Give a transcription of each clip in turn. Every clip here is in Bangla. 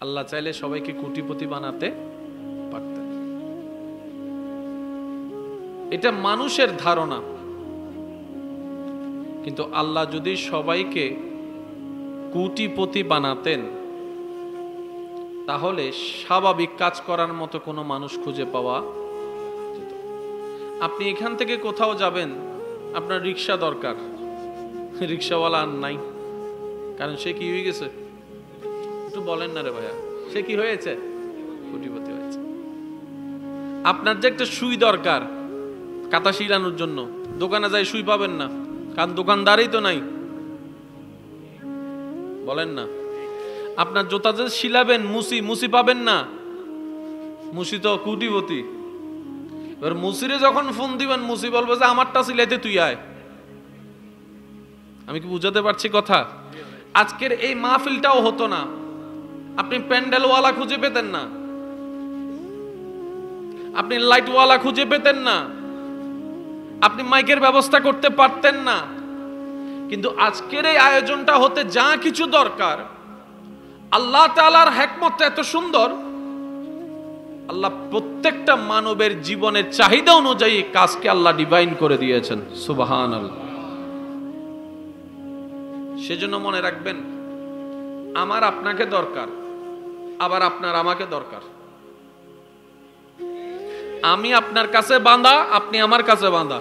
আল্লাহ চাইলে সবাইকে কোটিপতি বানাতে পারতেন। এটা মানুষের ধারণা, কিন্তু আল্লাহ যদি সবাইকে কোটিপতি বানাতেন তাহলে স্বাভাবিক কাজ করার মতো কোনো মানুষ খুঁজে পাওয়া যেত। আপনি এখান থেকে কোথাও যাবেন, আপনার রিক্সা দরকার, রিক্সাওয়ালা আর নাই, কারণ সে কি হয়ে গেছে? একটু বলেন না রে ভাইয়া, সে কি হয়েছে? কোটিপতি হয়েছে। আপনার যে একটা সুই দরকার কাঁথা শিলানোর জন্য, দোকানে যাই সুই পাবেন না, কারণ দোকানদারই তো নাই। বলেন না। আপনার জুতা যে শিলাবেন মুসি পাবেন না, মুসি তো কোটিপতি। এবার মুসিরে যখন ফোন দিবেন, মুসি বলবে যে আমারটা সিলাইতে তুই আয়। আমি কি বুঝাতে পারছি কথা? আজকের এই মাহফিলটাও হতো না, আপনি প্যান্ডেলওয়ালা খুঁজে পেতেন না, আপনি লাইটওয়ালা খুঁজে পেতেন না, আপনি মাইকের ব্যবস্থা করতে পারতেন না। কিন্তু আজকের এই আয়োজনটা হতে যা কিছু দরকার, আল্লাহ তাআলার হিকমত এত সুন্দর, আল্লাহ প্রত্যেকটা মানবের জীবনের চাহিদা অনুযায়ী কাজকে আল্লাহ ডিভাইন করে দিয়েছেন। সুবহানাল্লাহ। সেজন্য মনে রাখবেন, আমার আপনাকে দরকার, আবার আপনার আমাকে দরকার। আমি আপনার কাছে বাঁধা, আপনি আমার কাছে বাঁধা।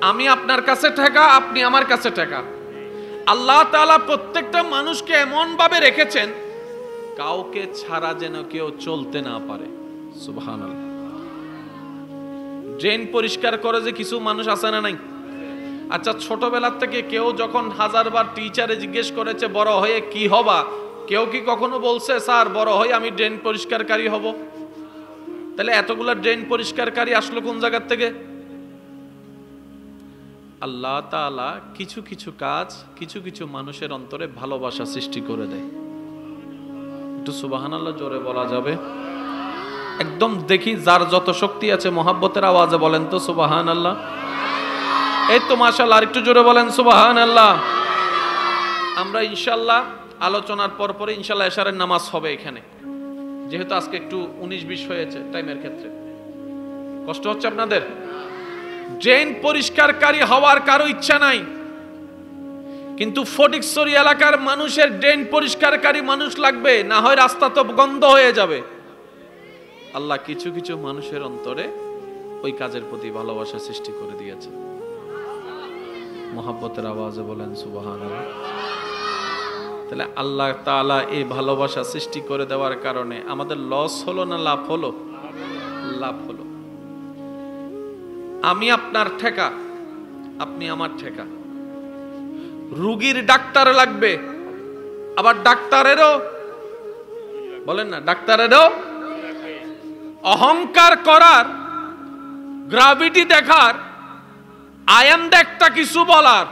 আমি আপনার কাছে ঠেকা, আপনি আমার কাছে ঠেকা। আল্লাহ তাআলা প্রত্যেকটা মানুষকে এমন ভাবে রেখেছেন, কাউকে ছাড়া যেন কেউ চলতে না পারে। সুবহানাল্লাহ। ড্রেন পরিষ্কার করে যে কিছু মানুষ আছে না নাই? আচ্ছা, ছোটবেলার থেকে কেউ যখন হাজারবার টিচারে জিজ্ঞেস করেছে বড় হয়ে কি হবা, কেউ কি কখনো বলছে স্যার বড় হয়ে আমি ড্রেন পরিষ্কারকারী হব? তাহলে এতগুলা ড্রেন পরিষ্কারকারী আসলো কোন জায়গা থেকে? আল্লাহ তাআলা কিছু কিছু কাজ কিছু কিছু মানুষের অন্তরে ভালোবাসা সৃষ্টি করে দেয়। একটু সুবহানাল্লাহ জোরে বলা যাবে? একদম দেখি যার যত শক্তি আছে মহাব্বতের আওয়াজে বলেন তো সুবহানাল্লাহ। এই তো মাশাআল্লাহ, আর একটু জোরে বলেন সুবহানাল্লাহ। আমরা ইনশাআল্লাহ আলোচনার পর পরে ইনশাআল্লাহ এশারের নামাজ হবে এখানে, যেহেতু আজকে একটু 19-20 হয়েছে টাইমের ক্ষেত্রে। কষ্ট হচ্ছে আপনাদের? ড্রেন পরিষ্কারকারী হওয়ার কারো ইচ্ছা নাই, কিন্তু ফটিকছড়ি এলাকার মানুষের ড্রেন পরিষ্কারকারী মানুষ লাগবে, না হয় রাস্তা তো গন্ধ হয়ে যাবে। আল্লাহ কিছু কিছু মানুষের অন্তরে ওই কাজের প্রতি ভালোবাসা সৃষ্টি করে দিয়েছে। মহাব্বতের আওয়াজে বলেন সুবহানাল্লাহ। তাহলে আল্লাহ তাআলা এই ভালোবাসা সৃষ্টি করে দেওয়ার কারণে আমাদের লস হলো না লাভ হলো? লাভ হলো। আমি আপনার ঠেকা, আপনি আমার ঠেকা। রোগীর ডাক্তার লাগবে, আবার ডাক্তারেরও বলেন না, ডাক্তারেরও অহংকার করার, গ্রাভিটি দেখার, আয়াম দেখটা কিছু বলার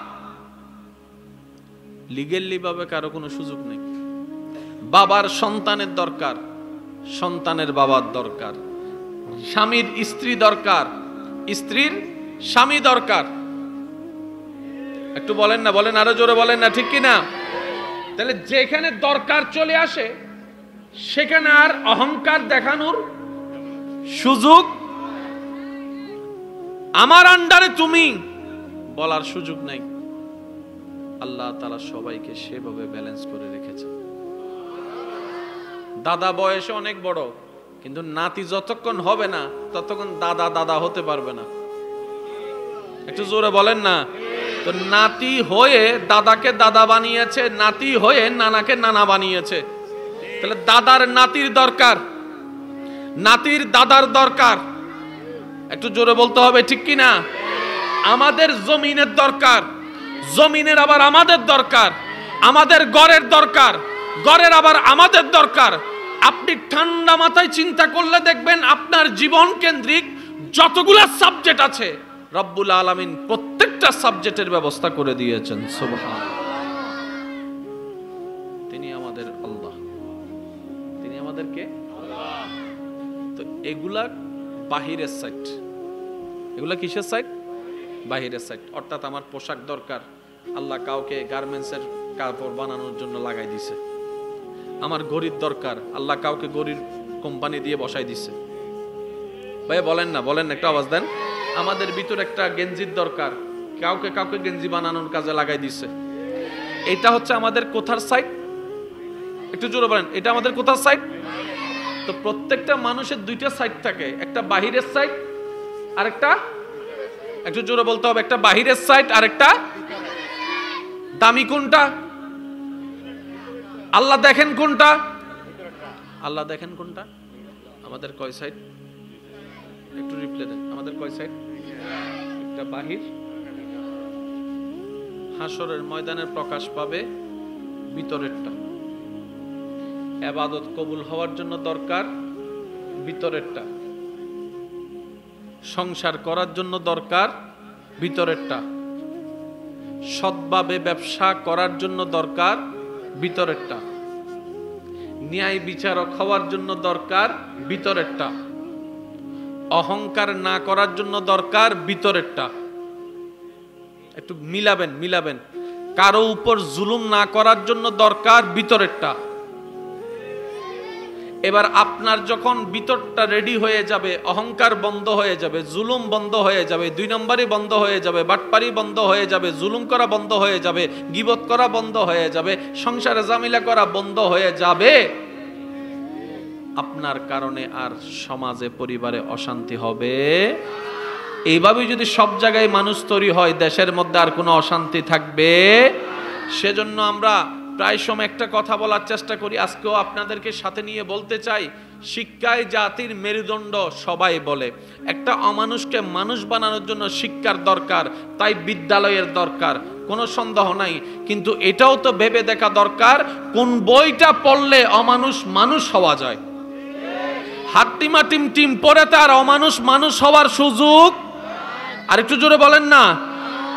লিগেলি ভাবে কারো কোনো সুযোগ নেই। বাবার সন্তানের দরকার, সন্তানের বাবার দরকার, স্বামীর স্ত্রী দরকার, স্ত্রীর স্বামী দরকার। একটু বলেন না, বলেন আরো জোরে বলেন না, ঠিক কি না? তাহলে যেখানে দরকার চলে আসে সেখানে আর অহংকার দেখানোর সুযোগ, আমার আন্ডারে তুমি বলার সুযোগ নাই। আল্লাহ তাআলা সবাইকে সেভাবে ব্যালেন্স করে রেখেছেন। দাদা বয়সে অনেক বড়, কিন্তু নাতি যতক্ষণ হবে না ততক্ষণ দাদা দাদা হতে পারবে না। একটু জোরে বলেন না। তো নাতি হয়ে দাদাকে দাদা বানিয়েছে, নাতি হয়ে নানাকে নানা বানিয়েছে। তাহলে দাদার নাতির দরকার, নাতির দাদার দরকার। একটু জোরে বলতে হবে, ঠিক কি না? আমাদের জমিনের দরকার, জমিনের আবার আমাদের দরকার, আমাদের গড়ের দরকার, গড়ের আবার আমাদের দরকার। আপনি ঠান্ডা মাথায় চিন্তা করলে দেখবেন আপনার জীবন কেন্দ্রিক যতগুলা সাবজেক্ট আছে রব্বুল আলামিন প্রত্যেকটা সাবজেক্টের ব্যবস্থা করে দিয়েছেন। সুবহানাল্লাহ। তিনি আমাদের আল্লাহ, তিনি আমাদেরকে আল্লাহ। তো এগুলা বাহিরের সাইড, এগুলা কিসের সাইড? বাহিরের সাইড। অর্থাৎ আমার পোশাক দরকার, আল্লাহ কাউকে গার্মেন্টসের কাপড় বানানোর জন্য লাগাই দিছে। আমার ঘড়ির দরকার, আল্লাহ কাউকে ঘড়ির কোম্পানি দিয়ে বসাই দিচ্ছে। ভাই বলেন না, বলেন না, একটা আওয়াজ দেন। আমাদের ভিতর একটা গেঞ্জির দরকার, কাউকে কাউকে গেঞ্জি বানানোর কাজে লাগাই দিচ্ছে। এটা হচ্ছে আমাদের কোথার সাইড? একটু জোরে বলেন, এটা আমাদের কোথার সাইড? তো প্রত্যেকটা মানুষের দুইটা সাইড থাকে, একটা বাহিরের সাইড আর একটা, একটু জোরে বলতে হবে, একটা বাহিরের সাইড আর একটা। দামি কোনটা? আল্লাহ দেখেন কোনটা? আল্লাহ দেখেন কোনটা? আমাদের কয় সাইড? একটু রিপ্লাই দেন, আমাদের কয় সাইড? একটা বাহির, হাসরের ময়দানে প্রকাশ পাবে ভিতরেরটা। ইবাদত কবুল হওয়ার জন্য দরকার ভিতরেরটা, সংসার করার জন্য দরকার ভিতরেরটা, সৎভাবে ব্যবসা করার জন্য দরকার ভিতরেরটা, ন্যায় বিচারক হওয়ার জন্য দরকার ভিতরেরটা, অহংকার না করার জন্য দরকার ভিতরেরটা। একটু মিলাবেন, মিলাবেন। কারো উপর জুলুম না করার জন্য দরকার ভিতরেরটা। এবার আপনার যখন ভিতরটা রেডি হয়ে যাবে, অহংকার বন্ধ হয়ে যাবে, জুলুম বন্ধ হয়ে যাবে, 2 নম্বরই বন্ধ হয়ে যাবে, বাটপারি বন্ধ হয়ে যাবে, জুলুম করা বন্ধ হয়ে যাবে, গীবত করা বন্ধ হয়ে যাবে, সংসারে ঝামেলা করা বন্ধ হয়ে যাবে, আপনার কারণে আর সমাজে পরিবারে অশান্তি হবে। এইভাবে যদি সব জায়গায় মানুষ তৈরি হয়, দেশের মধ্যে আর কোনো অশান্তি থাকবে। সেজন্য আমরা প্রায় সময় একটা কথা বলার চেষ্টা করি, আজকেও আপনাদেরকে সাথে নিয়ে বলতে চাই, শিক্ষাই জাতির মেরুদণ্ড সবাই বলে। একটা অমানুষকে মানুষ বানানোর জন্য শিক্ষার দরকার, তাই বিদ্যালয়ের দরকার, কোনো সন্দেহ নাই। কিন্তু এটাও তো ভেবে দেখা দরকার, কোন বইটা পড়লে অমানুষ মানুষ হওয়া যায়। হাট্টিমা টিম টিম পড়ে তার অমানুষ মানুষ হওয়ার সুযোগ, আর একটু জোরে বলেন না,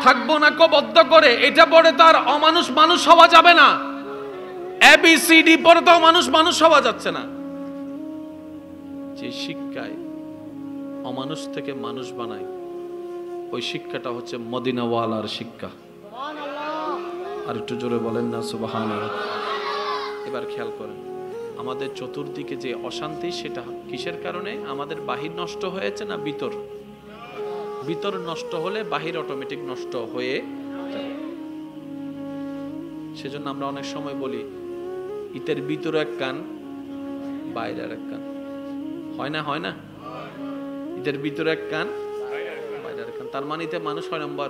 থাকবো না কবদ্ধ করে, এটা পড়ে তার অমানুষ মানুষ হওয়া যাবে না। ABCD পড়ে তো মানুষ মানুষ হওয়া যাচ্ছে না। যে শিক্ষায় অমানুষ থেকে মানুষ বানায়, ওই শিক্ষাটা হচ্ছে মদিনাওয়ালার শিক্ষা। আর একটু জোরে বলেন না সুবহানাল্লাহ। এবার খেয়াল করেন, আমাদের চতুর্দিকে যে অশান্তি, সেটা কিসের কারণে? আমাদের বাহির নষ্ট হয়েছে না ভিতর? ভিতর নষ্ট হলে বাহির অটোমেটিক নষ্ট হয়ে যাবে। সেজন্য আমরা অনেক সময় বলি, ইতের ভিতরে এক কান, বাইরের এক কান। হয় না? হয় না? ইতের ভিতরে এক কান, বাইরের এক কান। তার মানে ইতে মানুষ 6 নম্বর,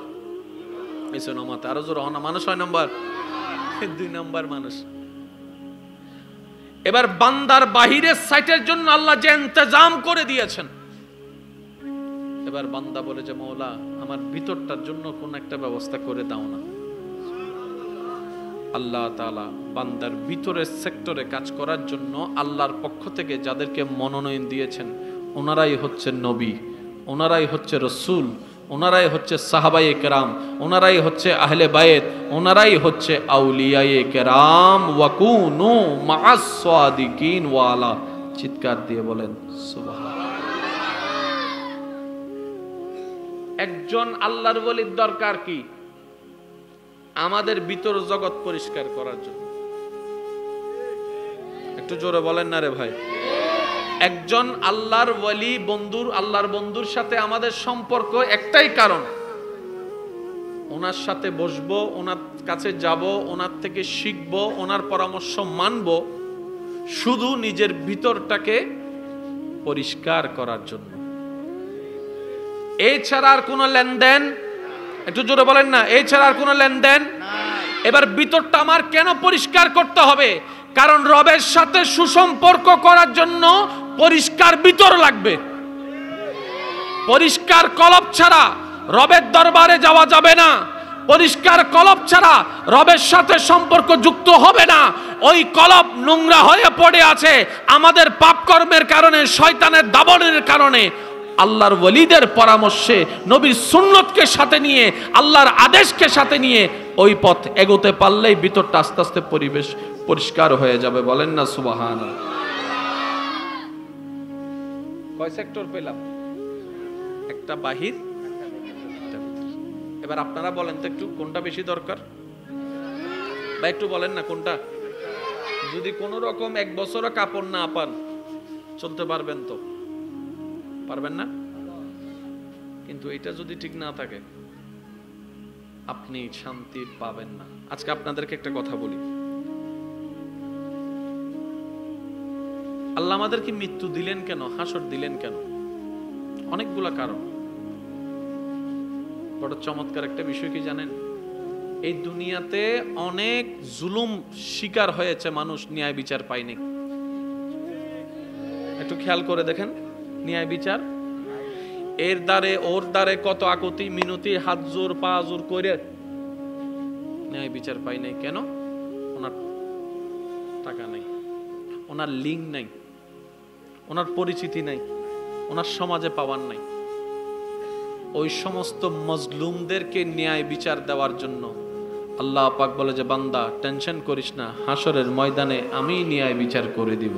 এসে নমাতে আরো জোর হনা, মানুষ 6 নম্বর, 2 নম্বর মানুষ। এবার বান্দার বাহিরের সাইটের জন্য আল্লাহ যে ইন্তজাম করে দিয়েছেন, এবার বান্দা বলে যে মওলা, আমার ভিতরটার জন্য কোন একটা ব্যবস্থা করে দাও না। আল্লাহ তাআলা বান্দার ভিতরের সেক্টরে কাজ করার জন্য আল্লাহর পক্ষ থেকে যাদেরকে মনোনয়ন দিয়েছেন, ওনারাই হচ্ছে নবী, ওনারাই হচ্ছে রাসূল, ওনারাই হচ্ছে সাহাবায়ে কেরাম, ওনারাই হচ্ছে আহলে বায়েত, ওনারাই হচ্ছে আউলিয়ায়ে কেরাম। ওয়াকুনু মা'আস সাদিকিন ওয়ালা। চিৎকার দিয়ে বলেন সুবহানাল্লাহ। একজন আল্লাহর ওলির দরকার কি? আমাদের ভিতর জগৎ পরিষ্কার করার জন্য। একটু জোরে বলেন না রে ভাই। একজন আল্লাহর ওলি বন্ধুর, আল্লাহর বন্ধুর সাথে আমাদের সম্পর্ক একটাই কারণ, ওনার সাথে বসবো, ওনার কাছে যাব, ওনার থেকে শিখবো, ওনার পরামর্শ মানবো, শুধু নিজের ভিতরটাকে পরিষ্কার করার জন্য। এই ছাড়া আর কোনো লেনদেন, একটু জোরে বলেন না, এই ছাড়া আর কোনো লেনদেন। এবার ভিতরটা আমার কেন পরিষ্কার করতে হবে? কারণ রবের সাথে সুসম্পর্ক করার জন্য পরিষ্কার ভিতর লাগবে। পরিষ্কার কলব ছাড়া রবের দরবারে যাওয়া যাবে না। পরিষ্কার কলব ছাড়া রবের সাথে সম্পর্ক যুক্ত হবে না। ওই কলব নোংরা হয়ে পড়ে আছে আমাদের পাপ কর্মের কারণে, শয়তানের দাবনের কারণে। আল্লাহর ওলিদের পরামর্শে, নবীর সুন্নতকে সাথে নিয়ে, আল্লাহর আদেশকে সাথে নিয়ে ওই পথ এগোতে পারলেই ভিতরটা আস্তে আস্তে পরিবেশ পরিষ্কার হয়ে যাবে। বলেন না সুবহানাল্লাহ। কয় সেক্টর পেলাম? একটা বাহির, একটা ভিতর। এবার আপনারা বলেন তো একটু, কোনটা বেশি দরকার? বা একটু বলেন না কোনটা? যদি কোনো রকম এক বছরও কাপড় না পান, চলতে পারবেন তো? পারবেন না? কিন্তু এটা যদি ঠিক না থাকে, আপনি শান্তি পাবেন না। আজকে আপনাদেরকে একটা কথা বলি, আল্লাহ আমাদেরকে মৃত্যু দিলেন কেন, হাসর দিলেন কেন? অনেকগুলা কারণ। বড় চমৎকার একটা বিষয় কি জানেন? এই দুনিয়াতে অনেক জুলুম শিকার হয়েছে মানুষ, ন্যায় বিচার পায়নি। একটু খেয়াল করে দেখেন, ন্যায় বিচার এর দ্বারে ওর দ্বারে কত আকুতি মিনতি, হাত জোর পা জোর করে ন্যায় বিচার পাই নাই। কেন? ওনার টাকা নাই, ওনার লিঙ্ক নাই, ওনার পরিচিতি নাই, ওনার সমাজে পাওয়ার নাই। ওই সমস্ত মজলুমদেরকে ন্যায় বিচার দেওয়ার জন্য আল্লাহ পাক বলে যে, বান্দা টেনশন করিস না, হাসরের ময়দানে আমি ন্যায় বিচার করে দিব।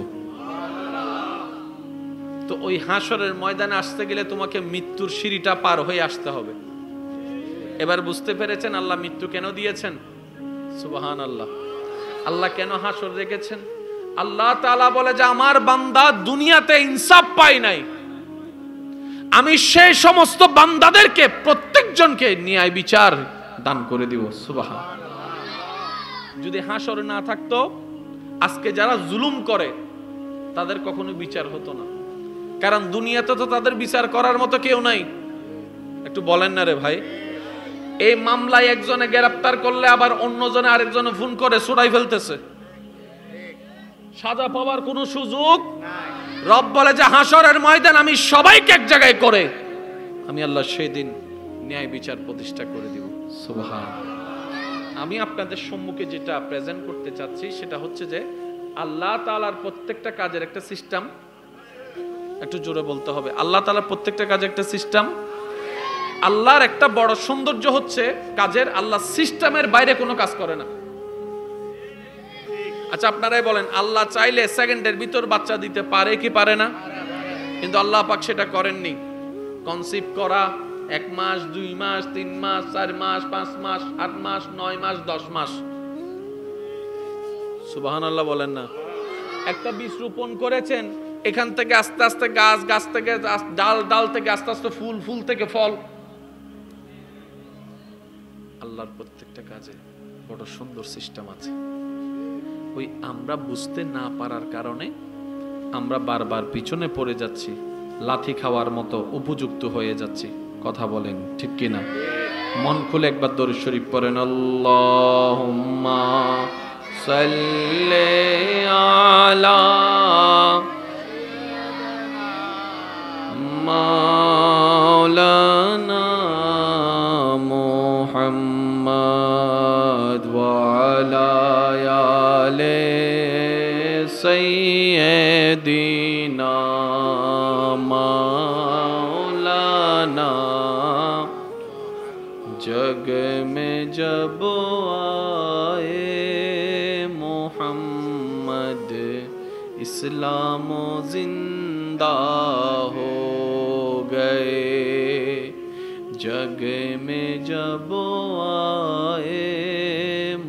তো ওই হাসরের ময়দানে আসতে গেলে তোমাকে মৃত্যুর সিঁড়িটা পার হয়ে আসতে হবে। এবার বুঝতে পেরেছেন আল্লাহ মৃত্যু কেন দিয়েছেন? সুবহানাল্লাহ। আল্লাহ কেন হাসর রেখেছেন? আল্লাহ তাআলা বলে যে, আমার বান্দা দুনিয়াতে ইনসাফ পায় নাই, আমি সেই সমস্ত বান্দাদেরকে প্রত্যেকজনকে ন্যায় বিচার দান করে দিব। সুবহানাল্লাহ। যদি হাসর না থাকতো, আজকে যারা জুলুম করে তাদের কখনো বিচার হতো না। কারণ দুনিয়াতে তো তাদের বিচার করার মতো কেউ নাই। একটু বলেন না রে ভাই? এই মামলায় একজনে গ্রেফতার করলে আবার অন্যজনে আরেকজনে ফোন করে ছুড়াই ফেলতেছে, সাজা পাওয়ার কোনো সুযোগ নাই। রব বলে যে, হাসরের ময়দান আমি সবাইকে এক জায়গায় করে আমি আল্লাহ সেদিন ন্যায় বিচার প্রতিষ্ঠা করে দিব। সুবহানাল্লাহ। আমি আপনাদের সম্মুখে যেটা প্রেজেন্ট করতে চাচ্ছি সেটা হচ্ছে যে, আল্লাহ তাআলার প্রত্যেকটা কাজের একটা সিস্টেম। একটু জোরে বলতে হবে, আল্লাহ তাআলার প্রত্যেকটা কাজে একটা সিস্টেম। আল্লাহর একটা বড় সৌন্দর্য হচ্ছে কাজের, আল্লাহ সিস্টেমের বাইরে কোনো কাজ করে না। আচ্ছা আপনারাই বলেন, আল্লাহ চাইলে সেকেন্ডের ভিতর বাচ্চা দিতে পারে কি পারে না? কিন্তু আল্লাহ পাক সেটা করেননি। কনসিভ করা 1 মাস, 2 মাস, 3 মাস, 4 মাস, 5 মাস, 8 মাস, 9 মাস, 10 মাস। সুবহানাল্লাহ বলেন না? একটা বীজ রোপণ করেছেন, এখান থেকে আস্তে আস্তে গাছ, গাছ থেকে ডাল, ডাল থেকে আস্তে আস্তে ফুল, ফুল থেকে ফল। আল্লাহর প্রত্যেকটা কাজে বড় সুন্দর সিস্টেম আছে। ওই আমরা বুঝতে না পারার কারণে আমরা বারবার পিছনে পড়ে যাচ্ছি, লাথি খাওয়ার মতো উপযুক্ত হয়ে যাচ্ছি। কথা বলেন ঠিক কিনা? মন খুলে একবার দরুদ শরীফ পড়েন, আল্লাহুম্মা সাল্লি আলা মাওলানা মুহাম্মদ ওয়া আলা আলি সাইয়্যিদিনা মাওলানা। जग में जब आए मोहम्मद, इस्लाम जिंदा हो गए। जग में जब आए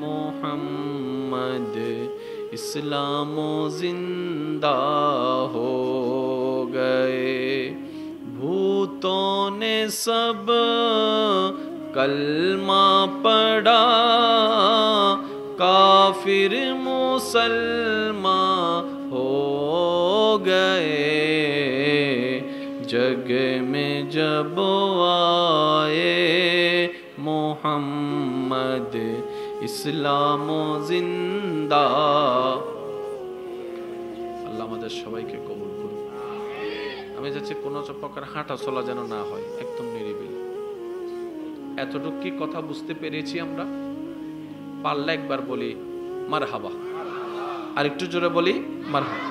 मोहम्मद, इस्लाम जिंदा हो गए। भूतों ने सब कलमा पढ़ा, काफिर मुसलमान हो गए। जग में जब आए मोहम्मद, इस्लाम जिंदा। আল্লাহ আমাদের সবাইকে কবুল করুন। আমি যাচ্ছি কোনো প্রকার হাঁটা চলা যেন না হয়, একদম নিরিবিলি। এতটুকু কি কথা বুঝতে পেরেছি আমরা? পারলে একবার বলি মারহাবা, আর একটু জোরে বলি মারহাবা।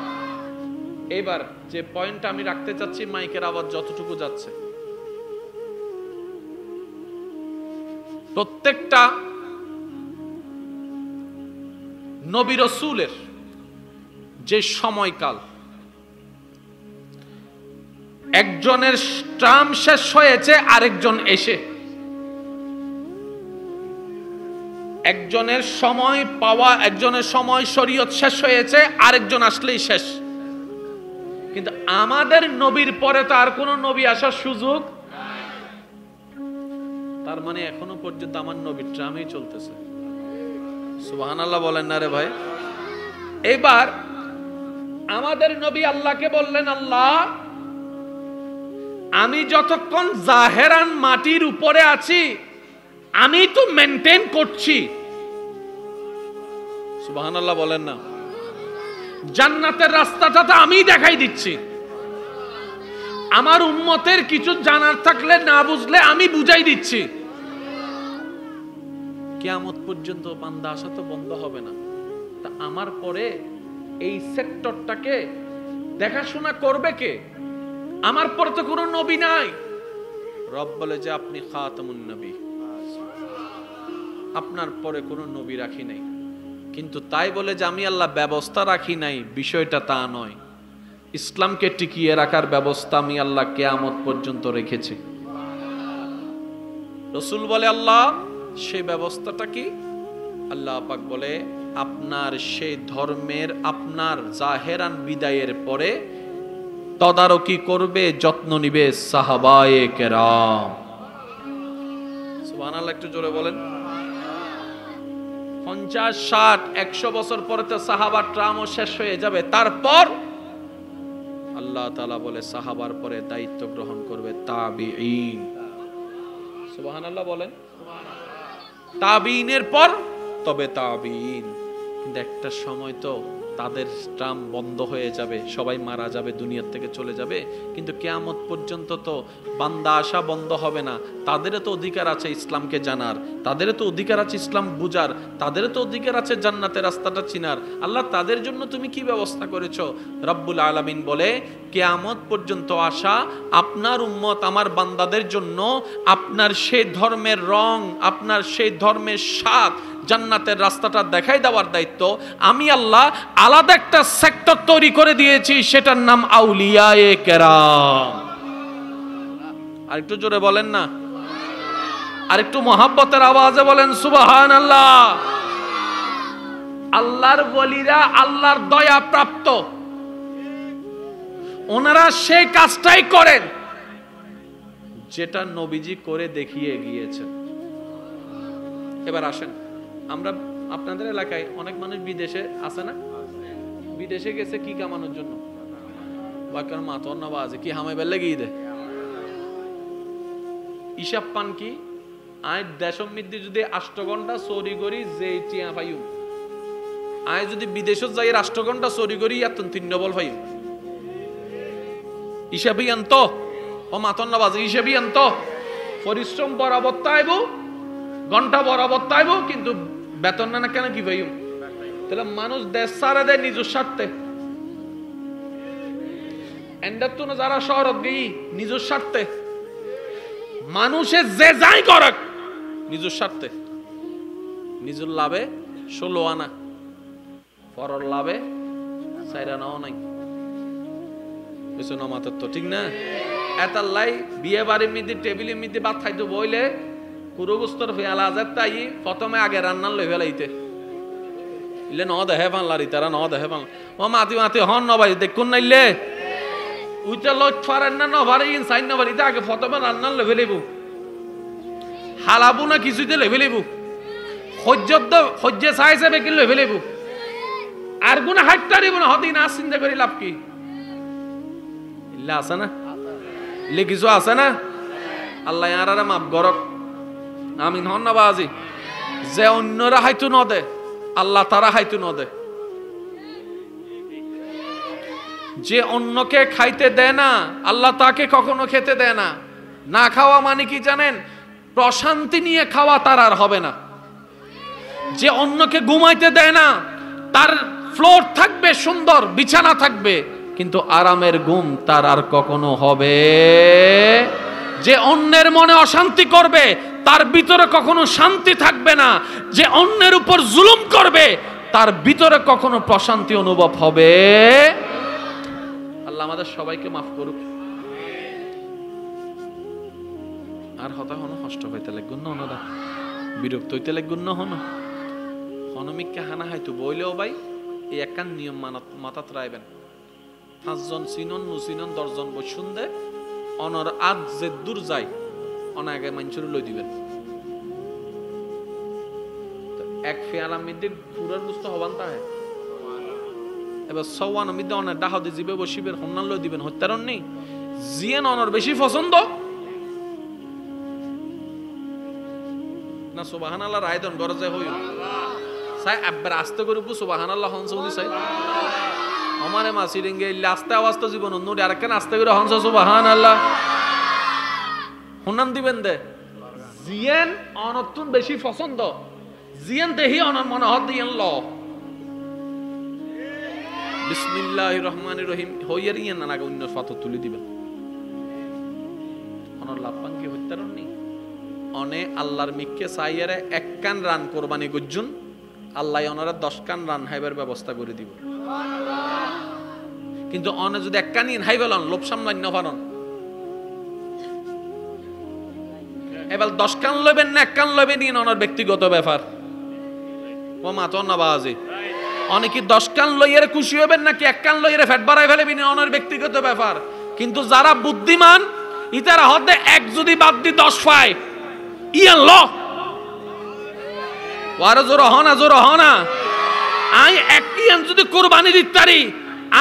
এবার যে পয়েন্টটা আমি রাখতে চাচ্ছি, মাইকের আওয়াজ যতটুকু যাচ্ছে, প্রত্যেকটা নবী রাসূলের যে সময়কাল, একজনের টার্ম শেষ হয়েছে, আরেকজন এসে একজনের সময় পাওয়া, একজনের সময় শরীয়ত শেষ হয়েছে, আরেকজন আসলেই শেষ। কিন্তু আমাদের নবীর পরে তো আর কোন নবী আসার সুযোগ। তার মানে এখনো পর্যন্ত আমার নবীর ট্রামই চলতেছে। সুবহানাল্লাহ বলেন না রে ভাই? এবার আমাদের নবী আল্লাহকে বললেন, আল্লাহ আমি যতক্ষণ জাহেরান মাটির উপরে আছি আমি তো মেনটেন করছি। সুবহানাল্লাহ বলেন না? জান্নাতের রাস্তাটা তো আমি দেখাই দিচ্ছি। আমার উম্মতের কিছু জানার থাকলে না বুঝলে আমি বুঝাই দিচ্ছি। কিয়ামত পর্যন্ত বান্দা আসা তো বন্ধ হবে না। তা আমার পরে এই সেক্টরটাকে দেখাশোনা করবে কে? আমার পরে তো কোনো নবী নাই। রব বলে যে আপনি খাতামুন নবী, আপনার পরে কোনো নবী রাখি নাই। কিন্তু তাই বলে যে আমি আল্লাহ ব্যবস্থা রাখি নাই, বিষয়টা তা নয়। ইসলামকে টিকিয়ে রাখার ব্যবস্থা আমি আল্লাহ কিয়ামত পর্যন্ত রেখেছি। রাসূল বলে আল্লাহ সেই ব্যবস্থাটা কি? আল্লাহ পাক বলে আপনার সেই ধর্মের আপনার জাহেরান বিদায়ের পরে তদারকি করবে, যত্ন নিবে সাহাবায়ে কেরাম। সুবহানাল্লাহ, একটু জোরে বলেন। 50, 60, 100 বছর পরে তো সাহাবার ট্রামও শেষ হয়ে যাবে। তারপর আল্লাহ তাআলা বলে সাহাবার পরে দায়িত্ব গ্রহণ করবে তাবিঈন। সুবহানাল্লাহ বলেন। তাবিঈনের পর তবে তাবিঈন। কিন্তু একটা সময় তো তাদের ট্রাম বন্ধ হয়ে যাবে, সবাই মারা যাবে, দুনিয়ার থেকে চলে যাবে। কিন্তু কিয়ামত পর্যন্ত তো বান্দা আসা বন্ধ হবে না। তাদেরও তো অধিকার আছে ইসলামকে জানার, তাদেরও তো অধিকার আছে ইসলাম বুঝার, তাদেরও তো অধিকার আছে জান্নাতের রাস্তাটা চিনার। আল্লাহ তাদের জন্য তুমি কি ব্যবস্থা করেছো? রব্বুল আলামিন বলে কিয়ামত পর্যন্ত আসা আপনার উম্মত আমার বান্দাদের জন্য আপনার সেই ধর্মের রং, আপনার সেই ধর্মের স্বাদ, জান্নাতের রাস্তাটা দেখাই দেওয়ার দায়িত্ব আমি আল্লাহ আলাদা একটা সেক্টর তৈরি করে দিয়েছি, সেটার নাম আউলিয়ায়ে কেরাম। আর একটু জোরে বলেন না? আর একটু মহাব্বতের আওয়াজে বলেন সুবহানাল্লাহ। আল্লাহর ওলিরা আল্লাহর দয়া প্রাপ্ত, ওনারা সেই কাজটাই করেন যেটা নবীজি করে দেখিয়ে গিয়েছেন। এবার আসেন, আমরা আপনাদের এলাকায় অনেক মানুষ বিদেশে আছে না? বিদেশে গেছে কি কামানোর জন্য? বাকার মাতর না বাজে কি হামে বেলে গিয়ে দে হিসাব পান কি? আয় দেশম মিদ্দি যদি 8 ঘন্টা চুরি করি যে টিয়া পাইও, আয় যদি বিদেশত যাই 8 ঘন্টা চুরি করি এত 3 ডবল পাইও। হিসাবই আনত ও মাতর না বাজে হিসাবই আনত। পরিশ্রম বরাবর তাইব, ঘন্টা বরাবর তাইব, কিন্তু বেতন না কেন কি পাইও? তাহলে মানুষ দেশ সারা দেয় নিজের স্বার্থে। এন্ডার তো যারা শহরত গিয়ে নিজের স্বার্থে, মানুষের যে যাই করক নিজের স্বার্থে, নিজের লাভে 16 আনা, পরর লাভে 4 আনাও নাই। বুঝছো মাত্র তো ঠিক না? এটার লাই বিয়ে বাড়ির মধ্যে টেবিলের মধ্যে ভাত খাইতে বইলে কুরুগুস্তর ফেলা যায়, তাই প্রথমে আগে রান্নার লই ফেলাইতে ইলে ন দেহে পানলারি তারা ন দেহে পান ও মাতি মাতি হন নবাই দেখুন নাইলে উইটা লট ফারেন না নভারে ইন সাইন নভারিতে আগে প্রথমে রান্নার লই ফেলাইব, হালাবু না কিছুতে লই ফেলাইব, হজ্জে চাইছে বেকি লই ফেলাইব, আর গুণ হাইটারিব না হদিন আর চিন্তা করি লাভ কি? ইল্লা আছে না? ইলে কিছু আছে না? আল্লাহ ইয়ারারে মাফ করক। আমিন হন না বাজি। যে অন্যরা হাইতু ন দে আল্লাহ তারা হাইতু ন দে। যে অন্যকে খাইতে দেয় না আল্লাহ তাকে কখনো খেতে দেয় না। না খাওয়া মানে কি জানেন? প্রশান্তি নিয়ে খাওয়া তার আর হবে না। যে অন্যকে ঘুমাইতে দেয় না তার ফ্লোর থাকবে সুন্দর, বিছানা থাকবে, কিন্তু আরামের ঘুম তার আর কখনো হবে। যে অন্যের মনে অশান্তি করবে তার ভিতরে কখনো শান্তি থাকবে না। যে অন্যের উপর জুলুম করবে তার ভিতরে কখনো প্রশান্তি অনুভব হবে। আল্লাহ আমাদের সবাইকে মাফ করুক। আর হতা হনো কষ্ট পাইতে লাগুন না, বিরক্ত হইতে লাগুন না হনো। হনমিককে হানা হাইতো বইলেও ভাই এই একখান নিয়ম মাথাত রাখবেন 5 জন চিনন নুচিনন 10 জন বসুন দে অনর আজ যে দূর যায় অনাগে মানুষের লই দিবেন তো এক ফেয়ালা মিদ্দির পুরার বুঝতে হবান তাহে এবার সওয়ান মিদ্দে অনার ডাহাদি জিবে বসিবের হন্নান লই দিবেন হত্যারণ নেই জিয়েন অনর বেশি পছন্দ না সুবহানাল্লাহ রায়দন গরজে হই সাই আব্বার আস্তে করে বু সুবহানাল্লাহ হনসুলি সাই আমারে মাসি রেঙ্গে আস্তে আওয়াজ তো জীবন অন্য আরেকখান আস্তে করে হনস সুবহানাল্লাহ হন্নান দিবেন দে জিয়েন অনতুন বেশি পছন্দ জিয়েন দেহি অনর মনে হদ দিয়েন ল বিসমিল্লাহির রহমানির রহিম হইয়ার ইয়েন না অন্য ফাত তুলি দিবেন অনর লাপান কি হত্যারণ নেই অনে আল্লাহর মিককে সাইয়ারে এক কান রান কোরবানি গজ্জুন আল্লাহ অনরা 10 কান রান হাইবার ব্যবস্থা করে দিব কিন্তু অনে যদি এক কান ইন হাইবেলন লোভ সামলান না পারন এবার 10 কান লবেন না এক কান লবেন ইন অনর ব্যক্তিগত ব্যাপার ও মাতো না বাজে অনেকে 10 কান লইয়ারে খুশি হবেন নাকি এক কান লইয়ারে ফ্যাট বাড়াই ফেলবেন অনর ব্যক্তিগত ব্যাপার কিন্তু যারা বুদ্ধিমান ইতারা হদে এক যদি বাদ দি 10 পায় ইয়ান ল ওয়ার জোর হনা আই এক ইয়ান যদি কুরবানি দিতারি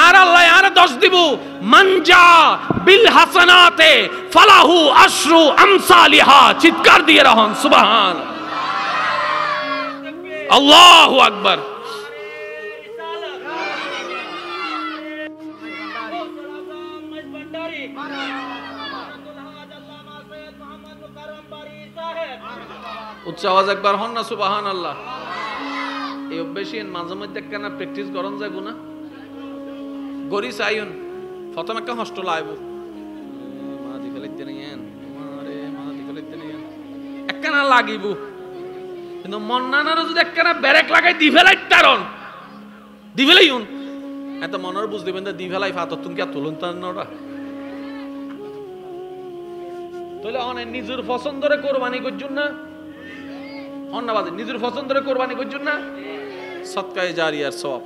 আর আল্লাহ আর 10 দিব মানজা বিল হাসানাতে ফালাহু আশরু আমসালিহা চিৎকার দিয়ে রহন সুবহান আল্লাহু আকবার উচ্চ আওয়াজ একবার হন না সুবহানাল্লাহ এই অভ্যাসী মাঝে মধ্যে একখানা প্র্যাকটিস করন যাইব না গরি চাইন প্রথম একটা হস্টেল আইব মা দিখালাইতে নেন মারে মা দিখালাইতে নেন একখানা লাগিব কিন্তু মন্নানার যদি একখানা ব্যারেক লাগাই দি ফেলাই তারন দি ফেলাইউন এত মনের বুঝ দিবেন দি ফেলাই ফাতর তুমি কি তুলুন তার নটা তাহলে অনেক নিজের পছন্দরে কোরবানি করছুন না অন্যবাদে নিজের পছন্দরে কোরবানি করছুন না সৎকায়ে জারিয়ার সওয়াব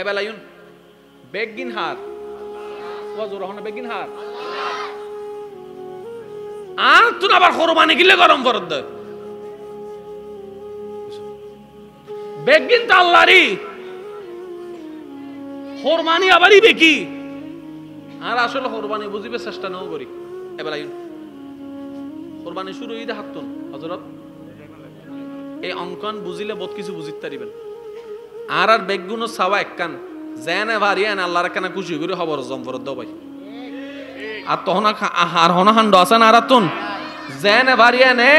এবেলায়ুন বেগিন হার ওয়াজুর হন বেগিন হার আর তুই আবার কোরবানি গিলে গরম ফরদ দে বেগিন তা আল্লাহরই কোরবানি আবারই বেকি আর আসলে কোরবানি বুঝিবে চেষ্টা নাও করি এবেলায়ুন কোরবানি শুরু হইতে হাতুন হযরত এই অঙ্কন বুঝিলে বহুত কিছু বুঝিতে পারিবেন আর বেগুনো সাওয়া একখান জেনে ভারিয়ান আল্লাহর কানা খুশি করে খবর জমফরদ দাও ভাই আর তখন আর হনা হান্ড আছে না আরাতুন জেনে ভারিয়ানে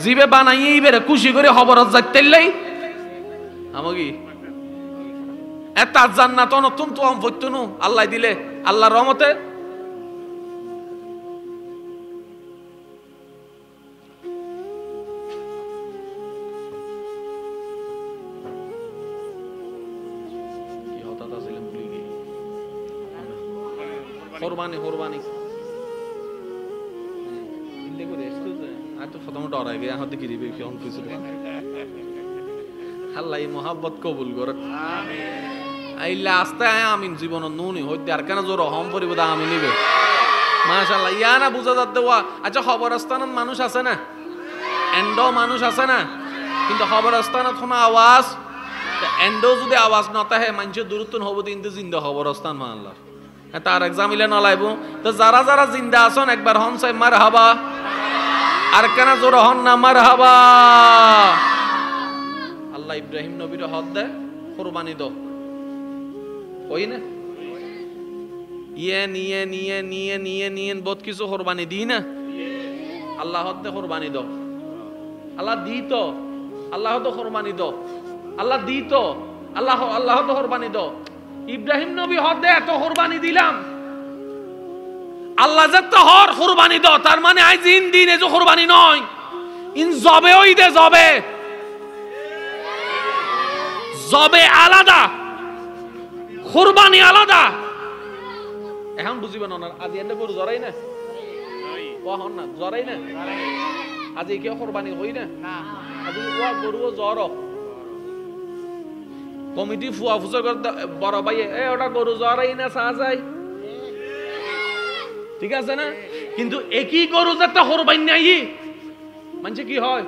জিবে বানাইই বেরে খুশি করে খবর যাইতেলাই আমগি এত জান্নাত নতুন তো আম ফইতুনু আল্লাহ দিলে আল্লাহর রহমতে কোরবানি কোরবানি ইল্লে করে এসে আর তো প্রথম ডরাই গে হাতে কি দিবে কোন কিছু আল্লাহ এই mohabbat কবুল করে আমিন আইলা আস্তে আমিন জীবন নুনি হইতে আর কেন জোর হম পরিব দা আমি নিবে মাশাআল্লাহ ইয়ানা বুঝা যাচ্ছে ওয়া আচ্ছা খবরস্থানত মানুষ আছে না এন্ডো মানুষ আছে না কিন্তু খবরস্থানত কোনো আওয়াজ এন্ডো যদি আওয়াজ না তাহে মানুষ দূরত্ব হবো কিন্তু জিন্দা খবরস্থান মানলা তার এক্সামিলে না লাইব তো যারা যারা জিন্দা আছেন একবার হন সাই মারহাবা আর কেন জোর হন না মারহাবা আল্লাহ ইব্রাহিম নবীর হদ দে কুরবানি দাও কই না নিয়ে বহুত কিছু কুরবানি দি না আল্লাহ হদ দে কুরবানি দাও আল্লাহ দি তো আল্লাহ তো কুরবানি দাও আল্লাহ দি তো আল্লাহ তো কুরবানি দাও ইব্রাহিম নবী হদে এত কুরবানি দিলাম আল্লাহ যত হর কুরবানি দাও তার মানে আজ ইন দিনে যে কুরবানি নয় ইন জবে ওই দে জবে আলাদা কুরবানি আলাদা এখন বুঝিবেন না আজ এন্ডে গরু জরাই না ও হন না জরাই না আজ কি কুরবানি হই না আজ ওয়া গরু জর কমিটি ফুয়া ফুসা করতে বড় ভাই ওটা গরু জরাই না চা যায়, ঠিক আছে না? কিন্তু একই গরু যাতে হরবাই নাই মানে কি হয়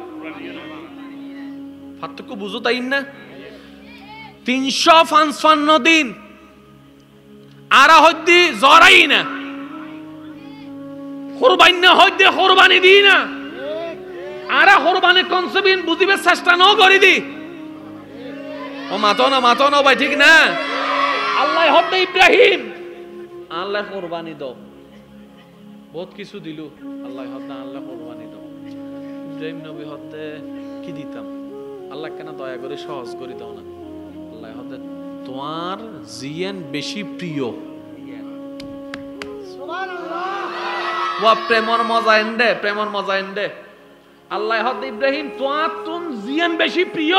পার্থক্য বুঝো তাই না? 355 দিন আরা হইতে জরাই না, কোরবানি হইতে কোরবানি দি না, আরা কোরবানি কনসেপ্ট বুঝিবে চেষ্টা ন করি দি। ও মাতো না ভাই, ঠিক না? আল্লাহ হতে ইব্রাহিম আল্লাহ কোরবানি দাও, বহুত কিছু দিল আল্লাহ হতে, আল্লাহ কোরবানি দাও। ইব্রাহিম নবী হতে কি দিতাম, আল্লাহ কেন দয়া করে সহজ করে দাও না? আল্লাহ হতে তোমার জিয়ান বেশি প্রিয়, প্রেমর মজা এন্ডে, প্রেমর মজা এন্ডে। আল্লাহ হতে ইব্রাহিম তোমার তুম জিয়ান বেশি প্রিয়,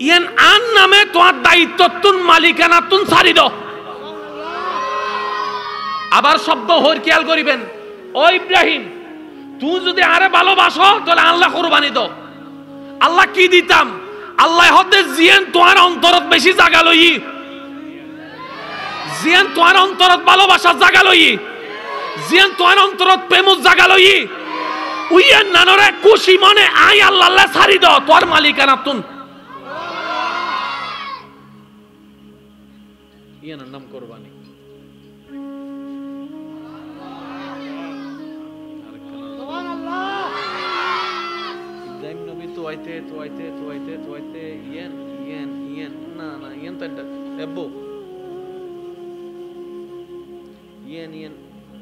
ইয়ান আন নামে তোমার দায়িত্ব তুন মালিকানা তুন ছাড়ি দাও। আবার শব্দ হইর খেয়াল করিবেন, ও ইব্রাহিম তুই যদি আরে ভালোবাসো তাহলে আল্লাহ কোরবানি দাও। আল্লাহ কি দিতাম? আল্লাহ হতে জিয়ান তোমার অন্তরত বেশি জাগা লই, জিয়ান তোমার অন্তরত ভালোবাসা জাগা লই, জিয়ান তোমার অন্তরত প্রেম জাগা লই, উইয়ান নানরে খুশি মনে আই আল্লাহ আল্লাহ ছাড়ি দাও তোর মালিকানা তুন। ইয়ার নাম কোরবানি। ইব্রাহিম নবী তো আইতে ইয়ান না ইয়ান তো এবো ইয়ান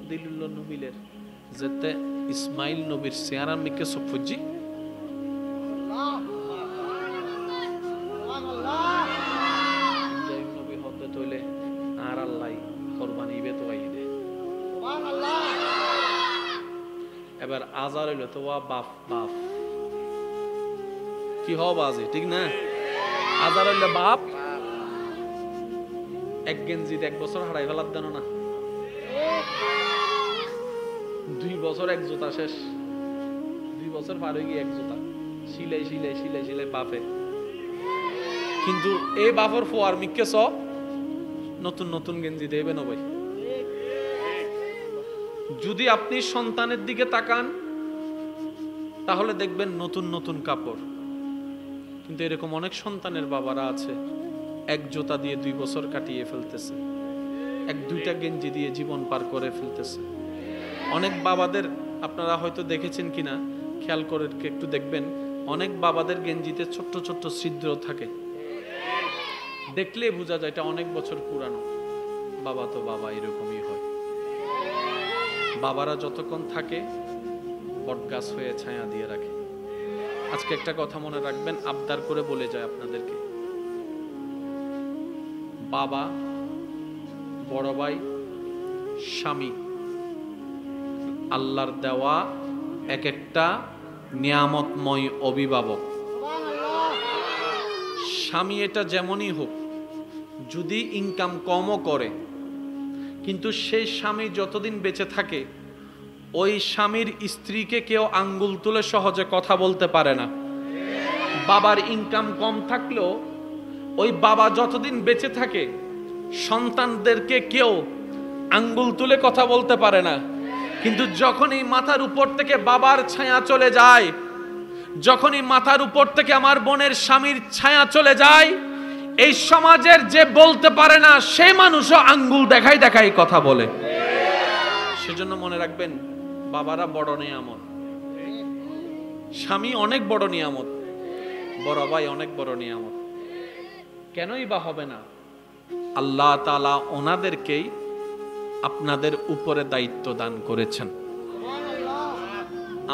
দিলুল্লাহ নবীলের যেতে ইসমাইল নবীর চেহারা মিকে সফুজি ইব্রাহিম নবী হতে তৈলে আর আল্লাহ কোরবানি ইবে তো আই দে। এবার আজার হইল তো বাপ কি হব আজি, ঠিক না? আজার হইলে বাপ এক গেঞ্জিতে 1 বছর হারাই ফেলার দেন না, 2 বছর এক জুতা শেষ, 2 বছর পার হয়ে গিয়ে এক জুতা সিলাই বাপে। কিন্তু এই বাপর ফোয়ার মিকে নতুন গেঞ্জি দেবে না ভাই। যদি আপনি সন্তানের দিকে তাকান তাহলে দেখবেন নতুন কাপড়, কিন্তু এরকম অনেক সন্তানের বাবারা আছে এক জুতা দিয়ে 2 বছর কাটিয়ে ফেলতেছে, 1-2টা গেঞ্জি দিয়ে জীবন পার করে ফেলতেছে। অনেক বাবাদের আপনারা হয়তো দেখেছেন কিনা খেয়াল করে একটু দেখবেন, অনেক বাবাদের গেঞ্জিতে ছোট্ট ছিদ্র থাকে, দেখলে বোঝা যায় এটা অনেক বছর পুরানো। বাবা তো বাবা, এরকমই হয়। বাবারা যতক্ষণ থাকে বটগাছ হয়ে ছায়া দিয়ে রাখে। আজকে একটা কথা মনে রাখবেন, আবদার করে বলে যায় আপনাদেরকে, বাবা, বড় ভাই, স্বামী আল্লাহর দেওয়া এক একটা নিয়ামতময় অভিভাবক। স্বামী এটা যেমনই হোক, যদি ইনকাম কমও করে, কিন্তু সেই স্বামী যতদিন বেঁচে থাকে ওই স্বামীর স্ত্রীকে কেউ আঙ্গুল তুলে সহজে কথা বলতে পারে না। বাবার ইনকাম কম থাকলেও ওই বাবা যতদিন বেঁচে থাকে সন্তানদেরকে কেউ আঙ্গুল তুলে কথা বলতে পারে না। কিন্তু যখনই মাথার উপর থেকে বাবার ছায়া চলে যায়, যখনই মাথার উপর থেকে আমার বোনের স্বামীর ছায়া চলে যায়, এই সমাজের যে বলতে পারে না সেই মানুষও আঙ্গুল দেখাই কথা বলে। সেজন্য মনে রাখবেন, বাবারা বড় নিয়ামত, স্বামী অনেক বড় নিয়ামত, বড় ভাই অনেক বড় নিয়ামত। কেনই বা হবে না? আল্লাহ তাআলা ওনাদেরকেই আপনাদের উপরে দায়িত্ব দান করেছেন।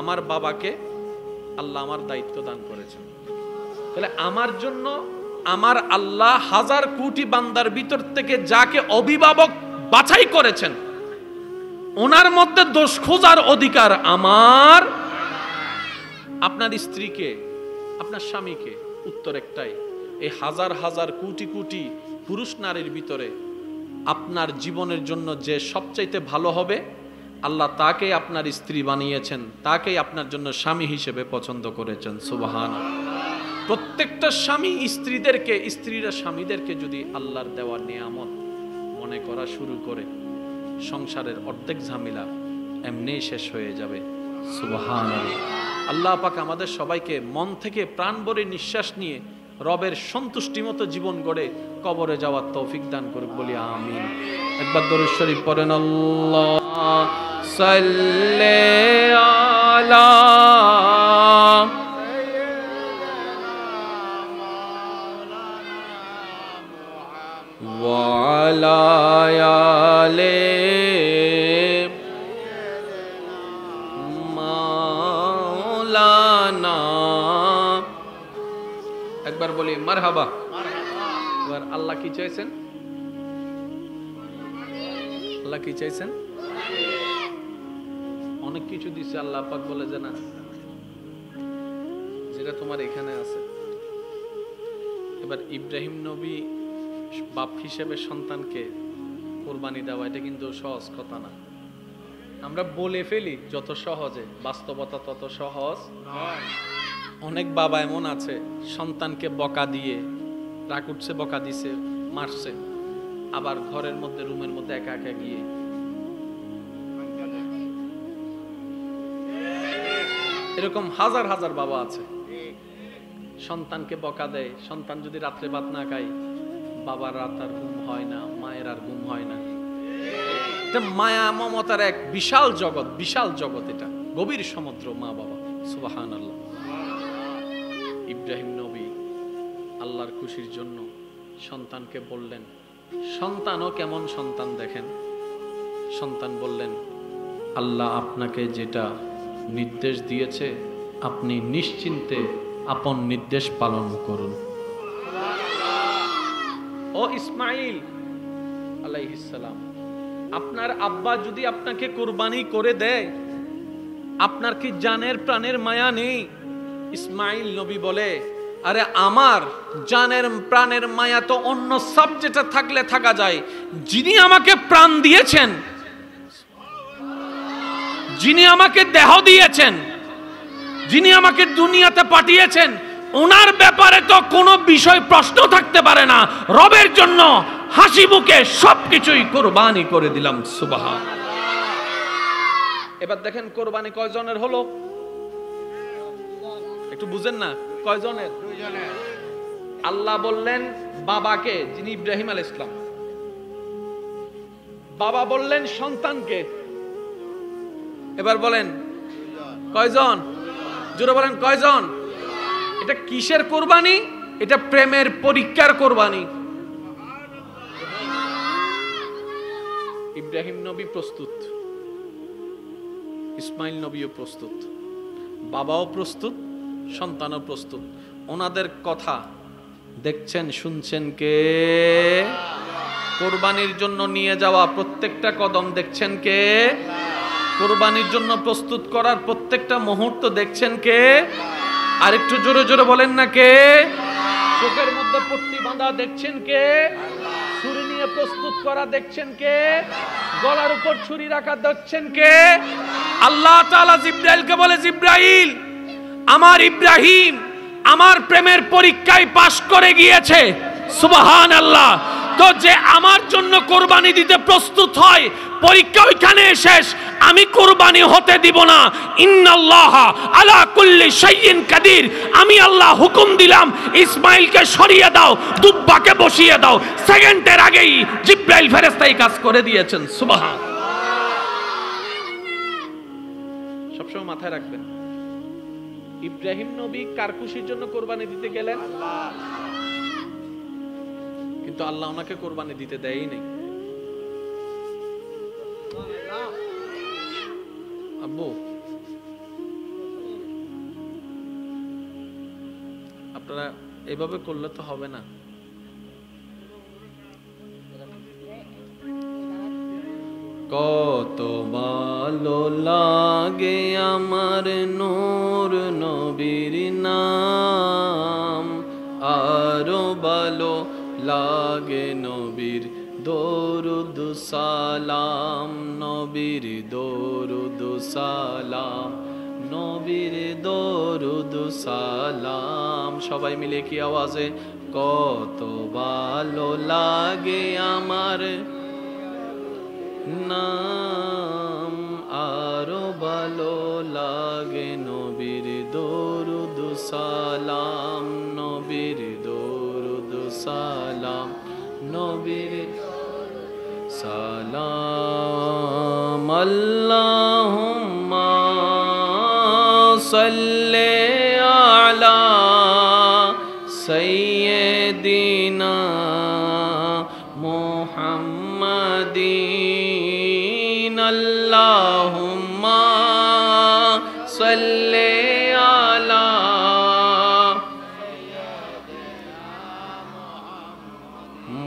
আমার বাবাকে আল্লাহ আমার দায়িত্ব দান করেছেন, তাহলে আমার জন্য আমার আল্লাহ 1000 কোটি বান্দার ভিতর থেকে যাকে অভিভাবক বাছাই করেছেন ওনার মধ্যে দোষ খোঁজার অধিকার আমার। আপনার স্ত্রীকে, আপনার স্বামীকে, উত্তর একটাই, এই 1000 কোটি পুরুষ নারীর ভিতরে আপনার জীবনের জন্য যে সবচাইতে ভালো হবে আল্লাহ তাকেই আপনার স্ত্রী বানিয়েছেন, তাকেই আপনার জন্য স্বামী হিসেবে পছন্দ করেছেন। সুবহানাল্লাহ। প্রত্যেকটা স্বামী স্ত্রীদেরকে, স্ত্রীরা স্বামীদেরকে যদি আল্লাহর দেওয়া নিয়ামত মনে করা শুরু করে, সংসারের অর্ধেক ঝামেলা এমনি শেষ হয়ে যাবে। সুবহানাল্লাহ। আল্লাহ পাক আমাদের সবাইকে মন থেকে প্রাণ ভরে নিঃশ্বাস নিয়ে রবের সন্তুষ্টি মতো জীবন গড়ে কবরে যাওয়ার তৌফিক দান করুক, বলি আমিন। একবার দরুদ শরীফ পড়েন, আল্লাহ সাল্লি আলা ওয়া আলা আলি মাওলানা। একবার বলি মারহাবা। এবার আল্লাহ কি চাইছেন? আল্লাহ কি চাইছেন? অনেক কিছু দিছে আল্লাহ পাক, বলে যে না, যেটা তোমার এখানে আছে। এবার ইব্রাহিম নবী বাপ হিসেবে সন্তানকে কোরবানি দেওয়া, এটা কিন্তু সহজ কথা না। আমরা বলে ফেলি যত সহজে, বাস্তবতা তত সহজ নয়। অনেক বাবা এমন আছে সন্তানকে বকা দিয়ে, রাগ উঠছে বকা দিছে, মারছে, আবার ঘরের মধ্যে রুমের মধ্যে একা একা গিয়ে এরকম হাজার হাজার বাবা আছে। সন্তানকে বকা দেয়, সন্তান যদি রাত্রে ভাত না খায়, বাবার রাত আর ঘুম হয় না, মায়ের আর ঘুম হয় না। এটা মায়া মমতার এক বিশাল জগৎ, বিশাল জগৎ, এটা গভীর সমুদ্র মা বাবা। সুবহানাল্লাহ। ইব্রাহিম নবী আল্লাহর খুশির জন্য সন্তানকে বললেন, সন্তানও কেমন সন্তান দেখেন। সন্তান বললেন, আল্লাহ আপনাকে যেটা নির্দেশ দিয়েছে আপনি নিশ্চিন্তে আপন নির্দেশ পালন করুন। ও ইসমাইল আলাইহিস সালাম, আপনার আব্বা যদি আপনাকে কুরবানি করে দেয়, আপনার কি জানের প্রাণের মায়া নেই? ইসমাইল নবী বলে, আরে আমার জানের প্রাণের মায়া তো অন্য সাবজেক্টে থাকলে থাকা যায়, যিনি আমাকে প্রাণ দিয়েছেন, যিনি আমাকে দেহ দিয়েছেন, যিনি আমাকে দুনিয়াতে পাঠিয়েছেন, ওনার ব্যাপারে তো কোনো বিষয় প্রশ্ন থাকতে পারে না। রবের জন্য হাসি মুখে সবকিছুই কোরবানি করে দিলাম। সুবহানাল্লাহ। এবার দেখেন কোরবানি কয়জনের হলো, একটু বুঝেন না, কয়জনের? দুইজনের। আল্লাহ বললেন বাবাকে, যিনি ইব্রাহিম আলাইহিস সালাম, বাবা বললেন সন্তানকে। এবার বলেন কয়জন? জোরে বলেন কয়জন? এটা কিসের কোরবানি? এটা প্রেমের পরীক্ষার কোরবানি। ইব্রাহিম নবী প্রস্তুত, ইসমাইল নবীও প্রস্তুত, বাবাও প্রস্তুত, সন্তানও প্রস্তুত। ওনাদের কথা দেখছেন, শুনছেন কে? কোরবানির জন্য নিয়ে যাওয়া প্রত্যেকটা কদম দেখছেন কে? কোরবানির জন্য প্রস্তুত করার প্রত্যেকটা মুহূর্ত দেখছেন কে? আর একটু জোরে জোরে বলেন না কে? চোখের মধ্যে পট্টি বাঁধা দেখছেন কে? ছুরি নিয়ে প্রস্তুত করা দেখছেন কে? গলার উপর ছুরি রাখা দেখছেন কে? আল্লাহ তাআলা জিব্রাইলকে বলে, জিব্রাইল, আমার ইব্রাহিম আমার প্রেমের পরীক্ষায় পাশ করে গিয়েছে। সুবহানাল্লাহ। তো যে আমার জন্য কোরবানি দিতে প্রস্তুত হয়, পরীক্ষা ওইখানে শেষ, আমি কোরবানি হতে দিব না। ইন্নাল্লাহ আলা কুল্লি শাইইন কাদির। আমি আল্লাহ হুকুম দিলাম, ইসমাইলকে সরিয়ে দাও, দুব্বাকে বসিয়ে দাও। সেকেন্ডের আগেই জিব্রাইল ফেরেশতা এই কাজ করে দিয়েছেন। সুবহানাল্লাহ। সবসময় মাথায় রাখবেন, ইব্রাহিম নবী কার খুশির জন্য কোরবানি দিতে গেলেন? কিন্তু আল্লাহ ওনাকে কোরবানি দিতে দেয়ই নাই। আব্বু, আপনারা এভাবে করলে তো হবে না। কত ভালো লাগে আমার নূর নবীর নাম, আরো ভালো লাগে নবীর দরুদ সালাম, নবীর দরুদ সালাম। নবীর দরুদ সালাম। সবাই মিলে কি আওয়াজে? কত ভালো লাগে আমার নাম, আরো ভালো লাগে নবীর দরুদ সালাম, নবীর দরুদ সালাম, নবীর সালাম। আল্লাহুম্মা সাল্লি আলা সাইয়্যিদিনা মুহাম্মাদিন, আল্লাহুম্মা সাল্লি আলা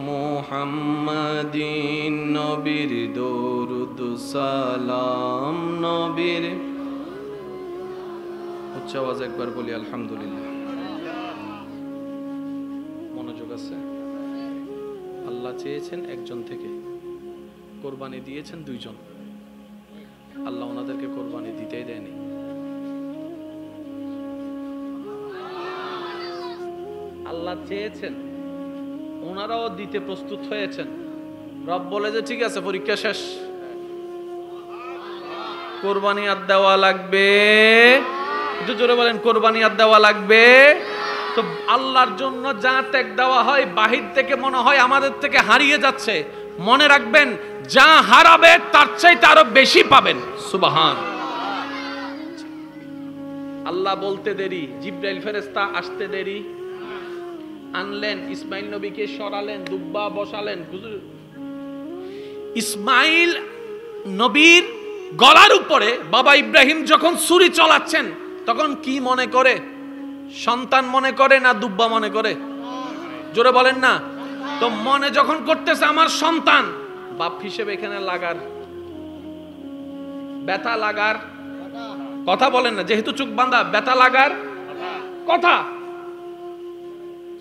মুহাম্মাদিন, নবীর দরুদ সালাম, নবীর। উচ্চ আওয়াজ একবার বলি আলহামদুলিল্লাহ। মনোযোগ আছে? আল্লাহ চেয়েছেন একজন থেকে, কোরবানি দিয়েছেন দুইজন। আল্লাহ ওনাদেরকে কোরবানি দিতেই দেয়নি। আল্লাহ চেয়েছেন, ওনারাও দিতে প্রস্তুত হয়েছেন। রব বলে যে ঠিক আছে, পরীক্ষা শেষ, কোরবানি আর দেওয়া লাগবে। একটু জোরে বলেন, কোরবানি আর দেওয়া লাগবে। তো আল্লাহর জন্য যা ত্যাগ দেওয়া হয়, বাহির থেকে মনে হয় আমাদের থেকে হারিয়ে যাচ্ছে। মনে রাখবেন, যা হারাবে তার চাইতে আরো বেশি পাবেন। সুবহান। আল্লাহ বলতে দেরি, জিবরাইল ফেরেশতা আসতে দেরি, আনলেন ইসমাইল নবীকে, সরালেন, দুব্বা বসালেন। ইসমাইল নবীর গলার উপরে বাবা ইব্রাহিম যখন ছুরি চালাচ্ছেন, তখন কি মনে করে? সন্তান মনে করে না দুব্বা মনে করে? জোরে বলেন না। তো মনে যখন করতেছে আমার সন্তান, বাপ হিসেবে এখানে লাগার, ব্যথা লাগার কথা বলেন না, যেহেতু চোখ বাঁধা, ব্যথা লাগার কথা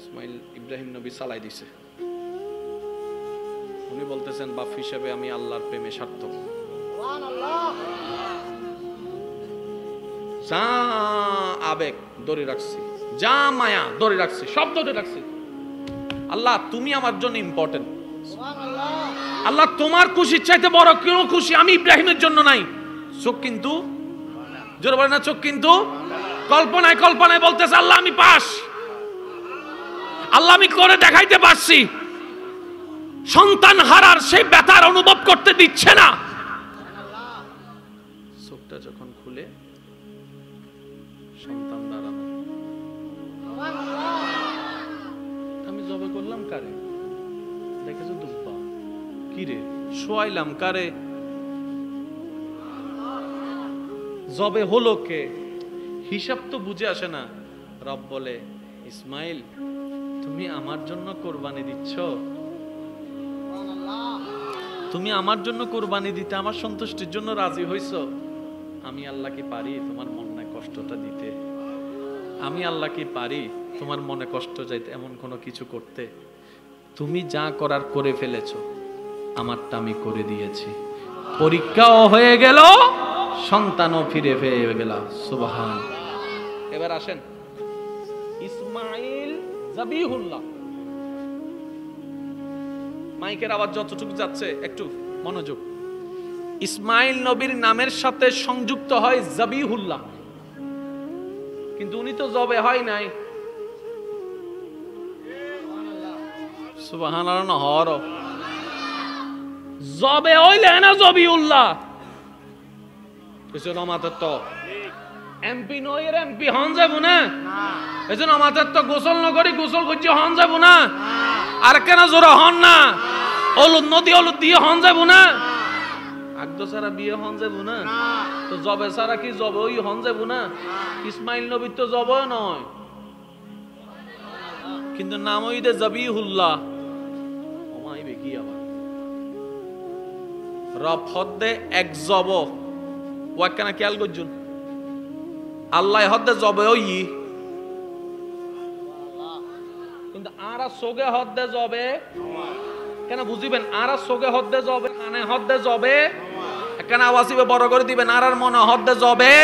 ইসমাইল ইব্রাহিম নবী চালাই দিছে। উনি বলতেছেন বাপ হিসেবে আমি আল্লাহর প্রেমে সার্থক। যা আবেগ ধরে রাখছি, যা মায়া ধরে রাখছি, সব ধরে রাখছি। আল্লাহ তুমি আমার জন্য ইম্পর্টেন্ট। আল্লাহ তোমার খুশির চাইতে বড় কেউ খুশি আমি ইব্রাহিমের জন্য নাই। চোখ কিন্তু, জোরে বলে না, চোখ কিন্তু কল্পনায় কল্পনায় বলতেছে আল্লাহ আমি পাস, আল্লাহ আমি করে দেখাইতে পারছি। সন্তান হারার সেই ব্যথার অনুভব করতে দিচ্ছে না। চোখটা যখন খুলে সন্তান দাঁড়ানো, আমি জবে করলাম কারে? দেখেছো দুব্বা, কি রে শোয়াইলাম কারে? জবে হলো কে? হিসাব তো বুঝে আসে না। রব বলে ইসমাইল তুমি আমার জন্য কোরবানি দিচ্ছ, তুমি আমার জন্য কোরবানি দিতে আমার সন্তুষ্টির জন্য রাজি হইছো। আমি আল্লাহ কি পারি তোমার মনে কষ্টটা দিতে? আমি আল্লাহ কি পারি তোমার মনে কষ্ট যাইতে, এমন কোনো কিছু করতে? তুমি যা করার করে ফেলেছো, আমারটা আমি করে দিয়েছি। পরীক্ষাও হয়ে গেল, সন্তানও ফিরে পেয়ে গেল। সুবহান। এবার আসেন ইসমাইল যাবিহুল্লাহ। মাইকের আওয়াজ যতটুকু যাচ্ছে একটু মনোযোগ। ইসমাইল নবীর নামের সাথে সংযুক্ত হয় যাবিহুল্লাহ, কিন্তু উনি তো জবে হয় নাই। সুবহানাল্লাহ না হর জবে হইলে না যাবিহুল্লাহ। এজন্য আমাদের তো এমপি নয়ের এমপি হন যাব না, এজন্য আমাদের তো গোসল নগরী গোসল করছি হন যাব না। আর কেন জোরা হন না? হলুদ নদী হলুদ দিয়ে হন যাব না? আগদ সারা বিয়ে হন যাব না? তো জবে সারা কি জবে ওই হন যাব না? ইসমাইল নবী তো জবে নয়, কিন্তু নাম হইতে যাবিহুল্লাহ। ওমাইবে কি আবার রব হদ্দে এক জব ওয়াক্কানা খেয়াল করছুন। আল্লাহ হদ্দে জবে ওই, কিন্তু আরা সোগে হদ্দে জবে কেন বুঝিবেন? আরা সোগে হদ্দে জবে, কানে হদ্দে জবে, কেন আওয়াজিবে বড় করে দিবেন। আরার মনে হদ্দে জবে।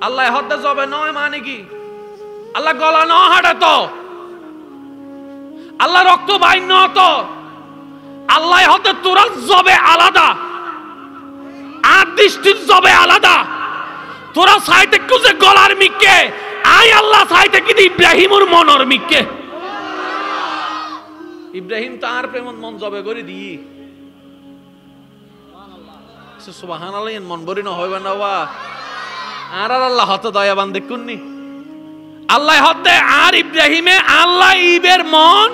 আল্লাহ হতে জবে নয় মানে কি? আল্লাহ গলা ন হাঁটে তো, আল্লাহ রক্ত বাইন ন তো, আল্লাহ হতে তোরা জবে আলাদা, আর দৃষ্টির জবে আলাদা। তোরা সাইতে কুজে গলার মিকে, আই আল্লাহ সাইতে কি ইব্রাহিমর মনর মিকে। ইব্রাহিম তার প্রেমত মন জবে করে দি সুবহানাল্লাহ। মন বরি না হইবে না বা আর আল্লাহ হতে দয়াবান দেখুননি। আল্লাহ হতে আর ইব্রাহিমে আল্লাহ ইবের মন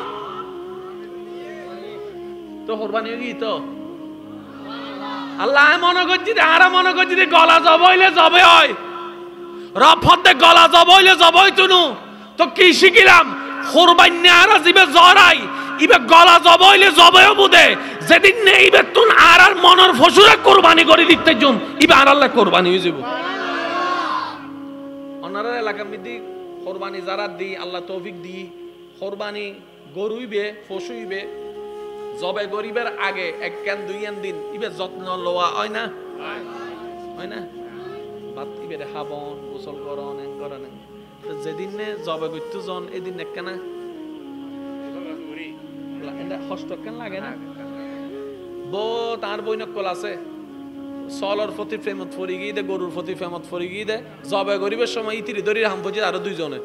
তো কোরবানি হয়ে গিয়ে তো আল্লাহ মনে করছি আর মনে করছি গলা জব হইলে জবে হয়, রব হতে গলা জব হইলে জব হইতুনু তো কি শিখিলাম? কোরবানি আর জিবে জরাই ইবে গলা জব হইলে জবেও বুদে, যেদিন নেই ইবে তুন আর মনের ফসুরে কোরবানি করে দিতে জুম ইবে আর আল্লাহ কোরবানি হয়ে যাব। ওনারা এলাকার মধ্যে কোরবানি যারা দি আল্লাহ তৌফিক দি কোরবানি গরুইবে ফসুইবে জবে গরিবের আগে এক ক্যান দুই দিন ইবে যত্ন লওয়া হয় না, হয় না? বাত ইবে খাবন গোসল করন এন করন, যেদিন নে জবে করতে জন এদিন একখানা এটা কষ্ট কেন লাগে না? বো তার বইনক কল আছে সলর প্রতি প্রেমত ফরি গিয়ে দে, গরুর প্রতি প্রেমত ফরি গিয়ে দে, জবে গরিবের সময় ইতিরি দরি হাম পজি আরো দুইজনে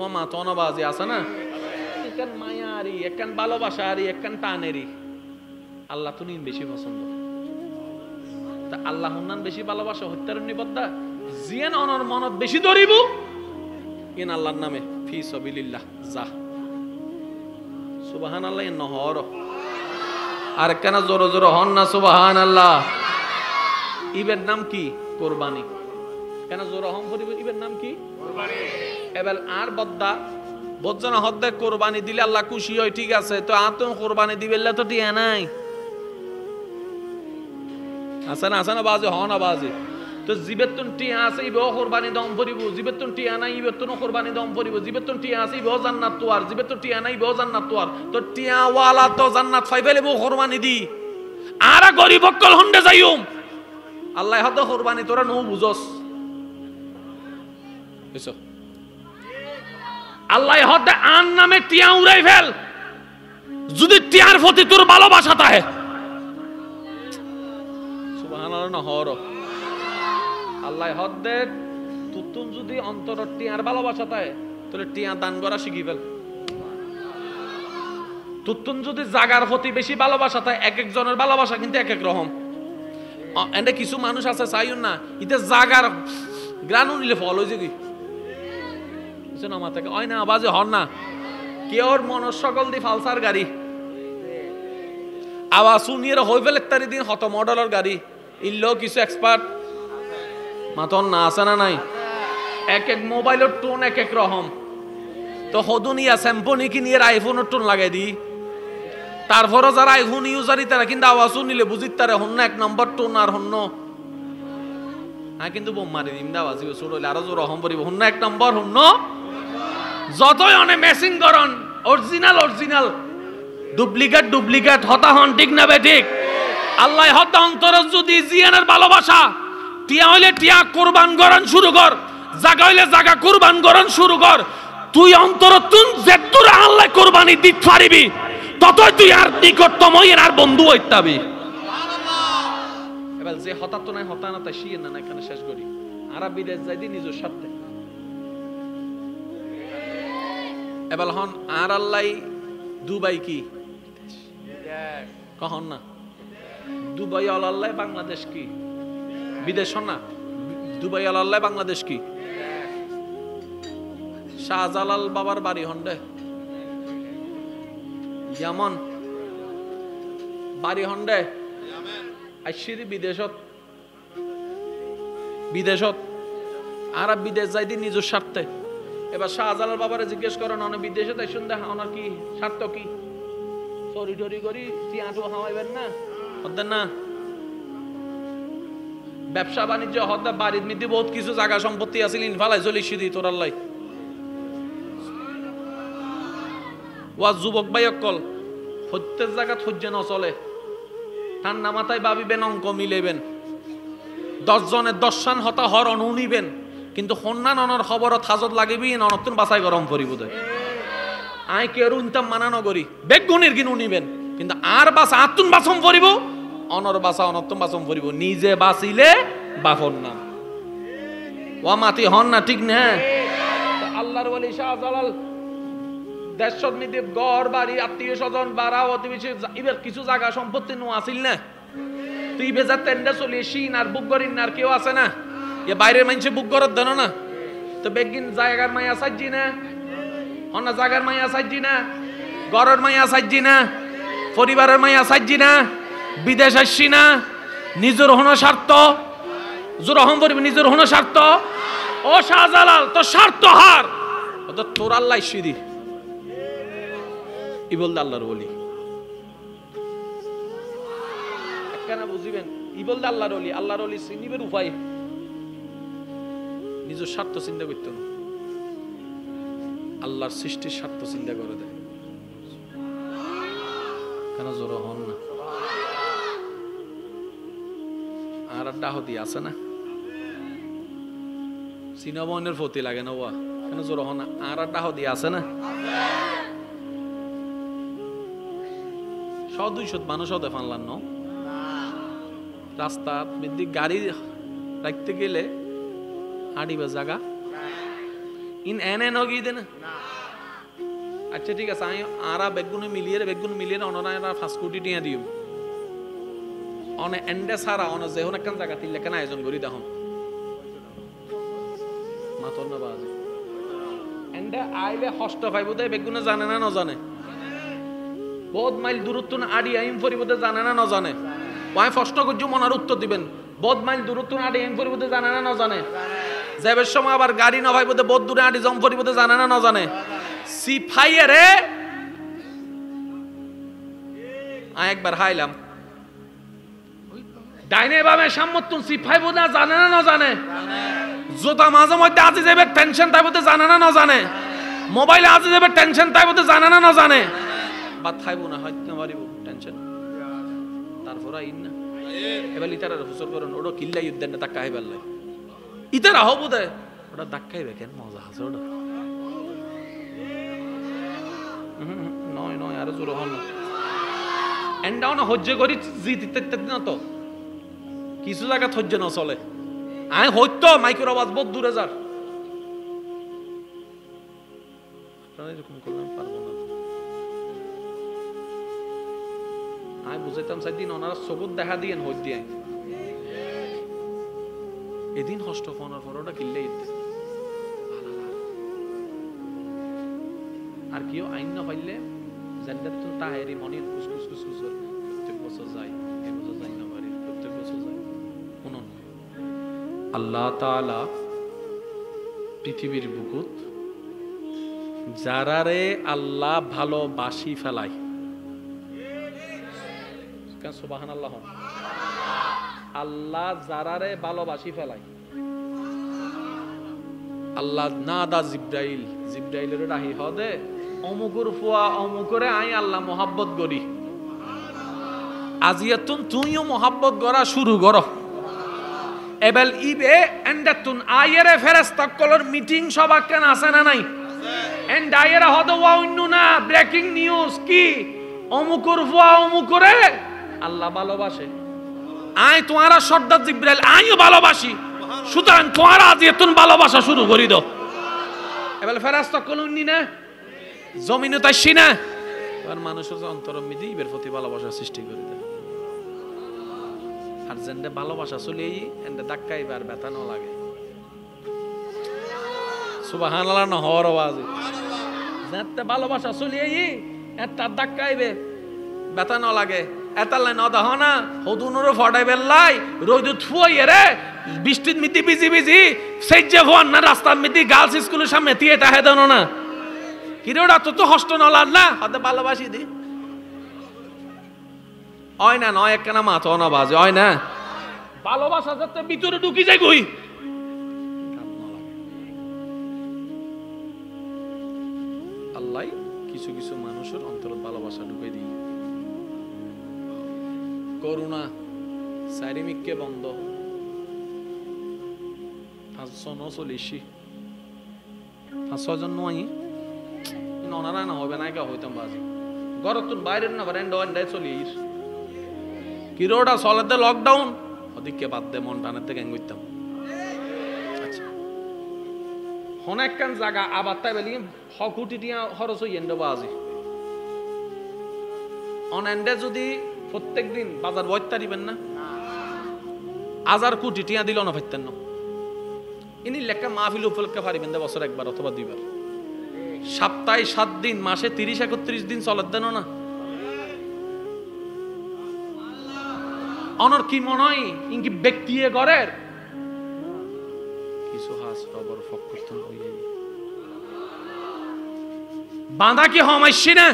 ও মা তনবাজি আছে না, একখান মায়ারি একখান ভালোবাসারি একখান টানেরি। আল্লাহ তো নিন বেশি পছন্দ, তা আল্লাহ হুন্নান বেশি ভালোবাসা হত্যার নিবদ্ধা জিয়ান অনর মনত বেশি ধরিব ইন আল্লাহর নামে ফি সাবিলিল্লাহ যা সুবহানাল্লাহ নহর। আর কেন জোর জোর হন না সুবহানাল্লাহ। ইবের নাম কি? কোরবানি। কেন জোর হম করিব? ইবের নাম কি? কোরবানি। এবার আর বদ্দা বজ্জনা হদ্দে কোরবানি দিলে আল্লাহ খুশি হয়, ঠিক আছে, তো আতম কোরবানি দিবেল্লা তো টিয়া নাই আছে না বাজে হন না বাজে তো জিবেতুন টিয়া আছে ইবে কোরবানি দম পরিব, জিবেতুন টিয়া নাই ইবেতুন কোরবানি দম পরিব, জিবেতুন টিয়া আছে ইবে জান্নাত তোয়ার, জিবেতুন টিয়া নাই ইবে জান্নাত তোয়ার। তো টিয়া ওয়ালা তো জান্নাত ফাইবেলে বো কোরবানি দি আর গরিব কল হন্ডে যাইউম আল্লাহ হদ কোরবানি তোরা নো বুঝস এসো আল্লাহ হদ আন নামে টিয়া উড়াই ফেল, যদি টিয়ার প্রতি তোর ভালোবাসা থাকে সুবহানাল্লাহ নহর। আল্লাহ হদ্দে তুতুন যদি অন্তর টিয়ার ভালোবাসা থাকে তাহলে টিয়া দান করা শিখি ফেল। তুতুন যদি জাগার প্রতি বেশি ভালোবাসা থাকে, এক একজনের ভালোবাসা কিন্তু এক এক রকম। এন্ড কিছু মানুষ আছে চাইুন না ইতে জাগার গ্রানু নিলে ফল হয়েছে কি আমার থেকে হয় না আবাজে হন না কেউর মনের সকল দি ফালসার গাড়ি আওয়াজ শুনিয়ে হয়ে ফেলে তারি দিন হত মডেলের গাড়ি ইল্লো কিছু এক্সপার্ট মাতন না আছে না নাই, এক এক মোবাইলের টোন এক এক রকম। তো হদুনিয়া স্যাম্পনি কিনিয়ে আইফোনের টোন লাগাই দি, তারপরে যারা আইফোন ইউজারই তারা কিন্তু আওয়াজ শুনিলে বুঝিত তারে হন্য এক নম্বর টোন আর হন্য হ্যাঁ কিন্তু বোম মারি দিম দা বাজিব ছোড়লে আরো জোর রকম পরিব হন্য এক নম্বর হন্য যতই অনেক মেসিং করন অরিজিনাল ডুপ্লিকেট হতা হন ঠিক না বে ঠিক। আল্লাহ হতা অন্তর যদি জিয়ানের ভালোবাসা টিয়া হইলে টিয়া কোরবান করন শুরু কর, জাগা হইলে জাগা কোরবান করন শুরু কর। তুই অন্তর তুন যেতুরা আল্লাহ কোরবানি দিতে পারিবি ততই তুই আর নিকটতম আর বন্ধু হইতাবি। এবার যে হতা তো নাই হতা না তাই শিয়ে না এখানে শেষ করি। আরব বিদেশ যাই দি নিজের স্বার্থে এবার হন আর আল্লাহ দুবাই কি কখন না দুবাই আল্লাহ বাংলাদেশ কি বিদেশ না, দুবাই আল্লাহ বাংলাদেশ কি শাহজালাল বাবার বাড়ি হন্ডে ইয়ামন বাড়ি হন্ডে আইসিরি বিদেশত আর বিদেশ যাই দি নিজের স্বার্থে। এবার শাহজালাল বাবারে জিজ্ঞেস করেন অনেক বিদেশে তাই শুনতে ওনার কি স্বার্থ কি চরি টরি করি টিয়াটু হাওয়াইবেন না হতেন না ব্যবসা বাণিজ্য হতে বাড়ির মধ্যে বহুত কিছু জায়গা সম্পত্তি আছিল ইনফালাই চলিস দি তোর আল্লাহ ওয়া যুবক ভাই অকল প্রত্যেক জায়গা সহ্য ন চলে ঠান্ডা মাথায় ভাবিবেন অঙ্ক মিলেবেন 10 জনের 10 শান হতা হর অনুনিবেন কিন্তু হন্নান অনর খবরত হাজত লাগিবি অনতুন বাসায় গরম করিব দে আই কেরু ইনতাম মানানো করি বেগুনির কিনু নিবেন কিন্তু আর বাসা আতুন বাসম করিব অনর বাসা অনতুন বাসম করিব নিজে বাঁচিলে বাফর নাম ওয়া মাতি হন না ঠিক না আল্লাহর ওলি শাহজালাল দেশত নিতে গড় বাড়ি আত্মীয় স্বজন বাড়া অতিবেশী এবার কিছু জায়গা সম্পত্তি নো আসিল না তুই বেজার তেন্ডা চলে শিন আর বুক করিন আর কেউ আছে না এ বাইরের মানুষে বুক করত দেন না তো বেগিন জায়গার মাইয়া সাজি না অন্য জায়গার মাইয়া সাজি না ঘরের মাইয়া সাজি না পরিবারের মাইয়া সাজি না বিদেশ আসছি না নিজের হন স্বার্থ জোর হম পরিব নিজের হন স্বার্থ ও শাহজালাল তো স্বার্থ হার ও তো তোর আল্লাহ সিদি ই বলতে আল্লাহর ওলি কেন বুঝিবেন ই বলতে আল্লাহর ওলি চিনিবের উপায় নিজের স্বার্থ চিন্তা করত না আল্লাহর সৃষ্টির স্বার্থ চিন্তা করে দেয় কেন জোর হন না আর ডাহতি আছে না সিনাবনের ফতি লাগে না ওয়া কেন জোর হন না আর ডাহতি আছে না 100-200 মানুষ হতে ফানলাম ন রাস্তা গাড়ি রাখতে গেলে আড়িবা জায়গা ইন এনে নগি দেন আচ্ছা ঠিক আছে আমি আরা বেগুন মিলিয়ে অনরা 5 কোটি টিয়া দিও অনে এন্ডে সারা অন যেহন একখান জায়গা তিলে কেন আয়োজন করি দেখুন মাতর না বাজে এন্ডে আইলে হস্ত পাইব দে বেগুনে জানে না ন জানে বহুত মাইল দূরত্ব না আড়ি আইম পরিবতে জানে না ন জানে ওই প্রশ্ন করছো মনার উত্তর দিবেন বহুত মাইল দূরত্ব না আড়ি আইম পরিবতে জানে না ন জানে যাবার সময় আবার গাড়ি না ভাইবতে বহুত দূরে আড়ি জম পরিবতে জানে না ন জানে সিফাইয়ে রে আয় একবার হাইলাম ডাইনে বামে সামর্থ্য সিফাই বোধ জানে না ন জানে জোতা মাঝে মধ্যে আজি যাবে টেনশন তাই বলতে জানে না ন জানে মোবাইলে আজি যাবে টেনশন তাই বলতে জানে না ন জানে বাদ খাইব না হয়তো মারিব টেনশন তারপর আইন না এবার ইতারা হুসর করেন ওটা কিল্লাই উদ্যান না তাক্কা হাইবার লাই ইতারা হবো দেয় ওটা দাক্কাইবে কেন মজা আছে ওটা নয় আরো জোর হন না এন্ডাও না হজ্জে করি জিতে না তো কিছু জায়গা হজ্জ না চলে আয় হইতো মাইক্রো আওয়াজ বহুত দূরে যার আপনারা এরকম করলাম পারবো না আমি বুঝাইতাম সেদিন ওনারা সবুত দেখা দিয়েন হইত দিয়ে এদিন হষ্ট ফোনের পর ওটা কিনলে আর কেউ আইন না পাইলে জেন্ডার তো তাহেরি মনির কুসকুস প্রত্যেক বছর যায় এ বছর যাই না পারি প্রত্যেক বছর যায় শুনুন আল্লাহ তাআলা পৃথিবীর বুকুত যারারে আল্লাহ ভালোবাসি ফেলায় সুবহানাল্লাহ আল্লাহ যারারে ভালোবাসি ফেলায় আল্লাহ নাদা জিব্রাইলের রাহি হদে অমুকুর ফুয়া অমুকরে আই আল্লাহ মোহাব্বত করি আজিয়াতুন তুইও মোহাব্বত করা শুরু করো এবেল ইবে এন্ডাতুন আয়েরে ফেরেশতা কলর মিটিং সভা কেন আছে না নাই এন্ড আয়েরে হদ ওয়া উন্নুনা ব্রেকিং নিউজ কি অমুকুর ফুয়া অমুকরে আল্লাহ ভালোবাসে আই তোমারা সর্দার জিব্রাইল আইও ভালোবাসি সুতরাং তোমারা আজিয়াতুন ভালোবাসা শুরু করি দাও এবেল ফেরেশতা কলুননি না জমিনে তাইছি না আর মানুষের অন্তরের মধ্যে ইবের প্রতি ভালোবাসা সৃষ্টি করে দেয় আর যেন্ডে ভালোবাসা চলেই এন্ডে ধাক্কাইবার ব্যথা না লাগে সুবহানাল্লাহ না হওয়ার আওয়াজ যেতে ভালোবাসা চলেই একটা ধাক্কাইবে ব্যথা না লাগে এতালে না দাও না হদুনুরে ফড়াই বেল্লাই রোদ থুইয়ে রে বৃষ্টির মিতি বিজি সেজে ভন না রাস্তার মিতি গার্লস স্কুলের সামনে দিয়ে তাহে দাও না কিরোটা তো হষ্ট নলার না হতে ভালোবাসি দি হয় না নয় একখানা মাথা না বাজে হয় না ভালোবাসা যাতে ভিতরে ঢুকি যায় কই আল্লাহ কিছু কিছু মানুষের অন্তরে ভালোবাসা ঢুকে দিই করুণা চারিমিককে বন্ধ 540 5-6 জন নয় ওনারা না হবে না কে হইতাম বাজি ঘর তুন বাইরের না বারেন ডন্ডায় চলি কিরোটা চলেতে লকডাউন ওদিকে বাদ দে মন টানের থেকে গইতাম আচ্ছা অনেক কান জায়গা আবার তাই বলি হকুটি টিয়া খরচ হই এন্ড বাজি অনেন্ডে যদি প্রত্যেকদিন বাজার বইতে দিবেন না 1000 কোটি টিয়া দিল না পাইতেন না ইনি লেখা মাহফিল উপলক্ষে পারিবেন দে বছর একবার অথবা দুইবার সপ্তাহে 7 দিন মাসে 30-31 দিন চলার দেন না অনর কি মনে হয় ইনকি ব্যক্তি ঘরের কিছু হাস খবর ফকরতন হইয়ে বাঁধা কি হমাইছি না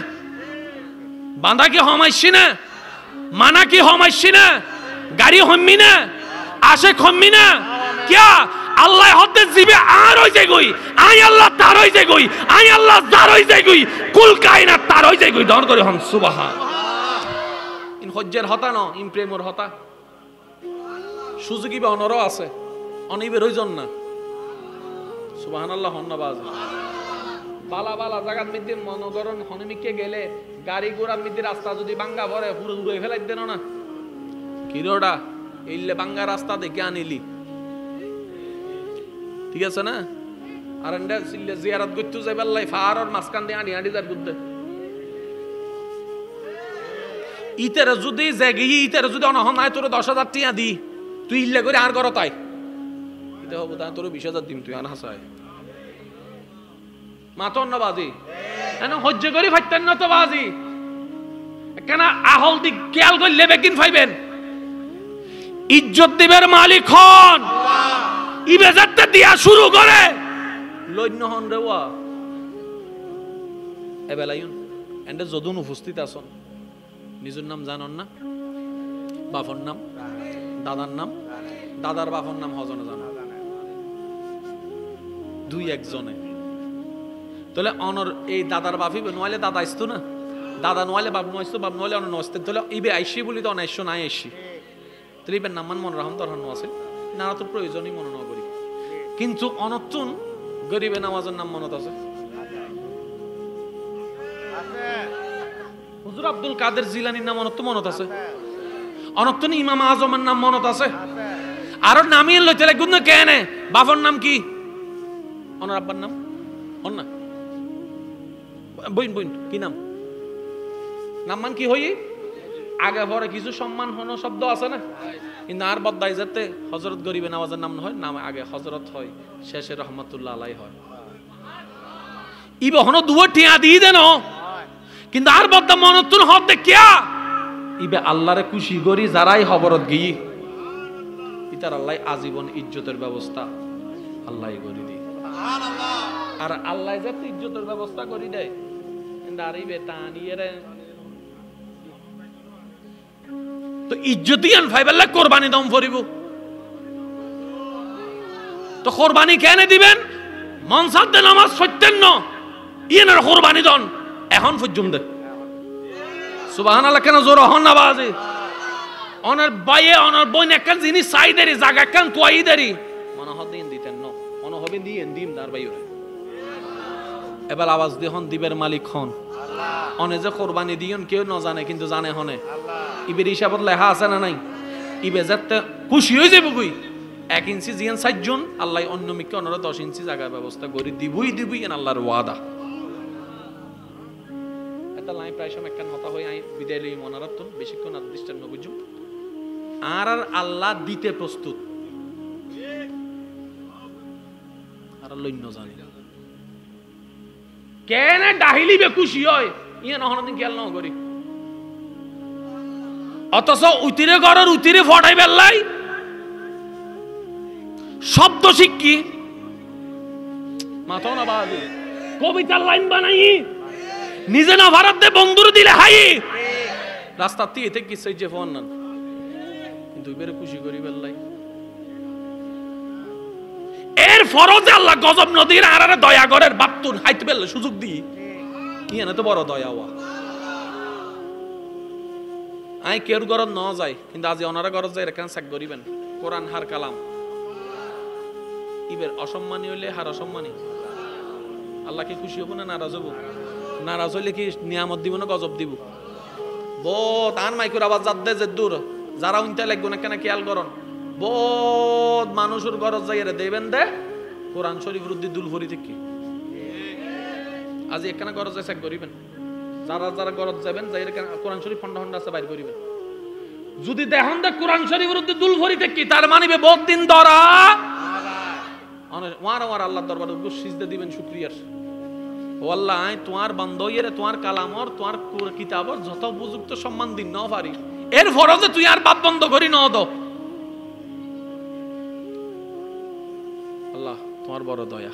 বাঁধা কি হমাইছি না মানা কি হমাইছি না গাড়ি হম্মি না আসে খম্মি না क्या আল্লাহ হতে জিবে আর হই যায় গই আই আল্লাহ তার হই যায় গই আই আল্লাহ যার হই যায় গই কুল কায়নাত তার হই যায় গই দন করে হম সুবহান ইন হজ্জের হতা ন ইন প্রেমর হতা সুযোগী বা অনরও আছে অনিবের হইজন না সুবহানাল্লাহ হন্নবাজ বালা বালা জায়গার মধ্যে মনোগরণ হনমিকে গেলে গাড়ি ঘোড়ার মধ্যে রাস্তা যদি বাঙ্গা ভরে পুরো উড়ে ফেলাই দেন না কিরোডা এইলে বাঙ্গা রাস্তা দেখে আনিলি ঠিক আছে না আর এন্ডা সিলে জিয়ারত করতে যাইবার লাই ফারর মাসকান দিয়ে আড়ি আড়ি যার গুদ্দে ইতের যদি জাগি ইতের যদি অনহন নাই তোর 10,000 টাকা দি তুই ইল্লে করে আর করো তাই এটা হবে তা তোর 20,000 দিম তুই আর হাসায় মাতন না বাজি এনে হজ্জ করি ফাইতেন না তো বাজি কেন আহল দি খেয়াল করলে বেকিন ফাইবেন ইজ্জত দিবের মালিক হন ইবাদতটা দিয়া শুরু করে লইন্য হন রেওয়া এবেলায়ুন এন্ডে যদুন উপস্থিত আছেন নিজের নাম জানন না বাপর নাম দাদার নাম দাদার বাপর নাম হজনে জানো দুই একজনে তাহলে অনর এই দাদার বাপি নইলে দাদা আসতো না দাদা নইলে বাপ নইতো বাপ নইলে অন নস্তে তাহলে ইবে আইসি বলি তো অনাইশ নাই আইসি তাহলে ইবের নাম মন রাহম তরহন আছে না তো প্রয়োজনই মনে না করি কিন্তু অনতুন গরিবে নামাজের নাম মনত আছে হুজুর আব্দুল কাদের জিলানির নাম মনত আছে অনতুন ইমাম আজমের নাম মনত আছে আর নামিয়ে লইতে লাগুন না কেনে বাপর নাম কি অনর আব্বার নাম অন না বইন বইন কি নাম নাম কি হই আগে পরে কিছু সম্মান হনো শব্দ আছে না কিন্তু আর বদলাই যেতে হযরত গরিবে নওয়াজের নাম হয় নাম আগে হযরত হয় শেষে রহমাতুল্লাহ আলাইহি হয় ইবে হনো দুয়া টিয়া দি দেন কিন্তু আর বদলা মনতুন হতে কিয়া ইবে আল্লাহরে খুশি করি যারাই খবরত গই ইতার আল্লাহ আজীবন ইজ্জতের ব্যবস্থা আল্লাহই করি দি সুবহানাল্লাহ আর আল্লাহ যাতে ইজ্জতের ব্যবস্থা করি দেয় দাঁড়িবে টানিয়ে তো ইজ্জতিয়ান ফাইবাল্লাহ কোরবানি দম ফরিব তো কোরবানি কেন দিবেন মনসাদে নামাজ পড়তেন না ইয়েনের কোরবানি দন এখন পর্যন্ত সুবহানাল্লাহ কেন জোর হন না বাজে অনার বাইয়ে অনার বইন একখান জিনিস সাইদেরি জায়গা একখান তোয়াইদেরি মনে হদিন দিতেন না মনে হবে দিন দিম দার বাইরে এবার আওয়াজ দিয়ে হন দিবের মালিক হন অনে যে কোরবানি দিয়ন কেউ না জানে কিন্তু জানে হনে ইবের হিসাবত লেখা আছে না নাই ইবে যাতে খুশি হয়ে যাবে কই 1 ইঞ্চি জিয়ান 60 জন আল্লাহ অন্য মিকে অনরা 10 ইঞ্চি জায়গার ব্যবস্থা করে দিবই এন আল্লাহর ওয়াদা এটা লাই প্রায় সময় একখান হতা হই আই বিদায় লই মনারাতন বেশিক্ষণ আর দৃষ্টান্ত বুঝুম আর আল্লাহ দিতে প্রস্তুত আর লইন্য জানি কেন ডাহিলি বে খুশি হয় ইয়ে নহনদিন খেয়াল না করি অথচ উতিরে ঘরের উতিরে ফটাই বেল্লাই শব্দ শিক্ষি মাথাও না বাজে কবিতার লাইন বানাই নিজে না ভারত দে বন্ধুর দিলে হাই রাস্তা দিয়ে থেকে সেই যে ফোন নান কিন্তু বেরে খুশি করি বেল্লাই এর ফরজে আল্লাহ গজব নদীর আড়ারে দয়া করের বাপতুন হাইতে বেললে সুযোগ দি ইয়ে না তো বড় দয়া হওয়া আই কেউ গরজ ন যায় কিন্তু আজ ওনারা গরজ যায় এখানে চেক করিবেন কোরআন হার কালাম ইবের অসম্মানী হইলে হার অসম্মানী, আল্লাহ কি খুশি হবো না নারাজ হবো? নারাজ হইলে কি নিয়ামত দিব না গজব দিব? বহুত আন মাইকুর আবার যাদ দে যে দূর যারা উনতে লাগবো না কেন খেয়াল করন, বহুত মানুষের গরজ যাইয়ে দেবেন দে কোরআন শরীফ রুদ্দি দুল ভরি থেকে আজ এখানে গরজ চেক করিবেন, যারা যারা গরজ যাবেন যাই কোরআন শরীফ ফন্ডা ফন্ডা আছে বাইর করিবেন। যদি দেখুন দে কোরআন শরীফ রুদ্দি দুল ভরি থেকে তার মানিবে বহুত দিন ধরা ওয়ার আল্লাহর দরবারে সিজদা দিবেন শুকরিয়ার। ও আল্লাহ আই তোমার বান্দইয়ের তোমার কালামর তোমার কিতাবর যত উপযুক্ত সম্মান দিন ন পারি, এর ফরজে তুই আর বাপ বন্ধ করি ন দ। আল্লাহ তোমার বড় দয়া,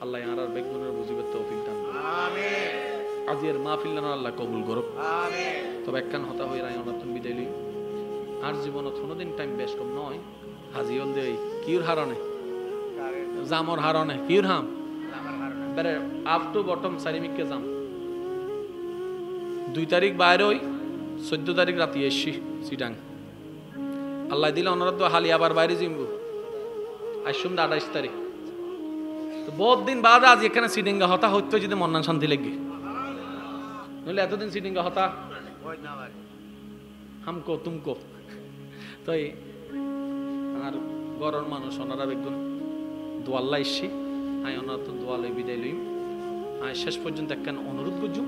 আল্লাহ আর আর বেগুনের বুঝিবে তৌফিক দান করুন। আমিন। আজির মাহফিল না আল্লাহ কবুল করুক। আমিন। তবে একখান হতা হই রাই অনতন বিদায় লই, আর জীবনত কোনদিন টাইম বেশ কম নয় হাজি হল দেই কিউর হারনে জামর হারনে কিউর হাম বেরে আপ টু বটম সারিমিককে যাম। 2 তারিখ বাইরে হই, 14 তারিখ রাতে এসছি সিটাং। আল্লাহ দিলে অনুরোধ হালি আবার বাইরে জিমবু আসুন 28 তারিখ। তো বহুত দিন বাদ আজ এখানে সিডিঙ্গা হতা হইতে যদি মন্নান শান্তি লেগে নইলে এতদিন সিডিঙ্গা হতা হামকো তুমকো। তো আর গরর মানুষ ওনারা বেগুন দোয়াল্লা এসছি আই ওনার তো দোয়ালে বিদায় লইম। আই শেষ পর্যন্ত একখান অনুরোধ করছু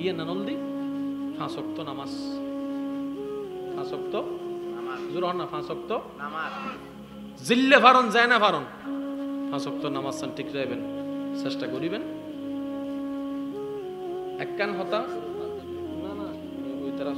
ইয়ে নানল দি 5 ওয়াক্ত নামাজ, 5 ওয়াক্ত জোর না 5 ওয়াক্ত জিল্লে ফারন যায় না ফারন 5 ওয়াক্ত নামাজ সান ঠিক রাখবেন চেষ্টা করিবেন। একখান হতা না না ওই তারা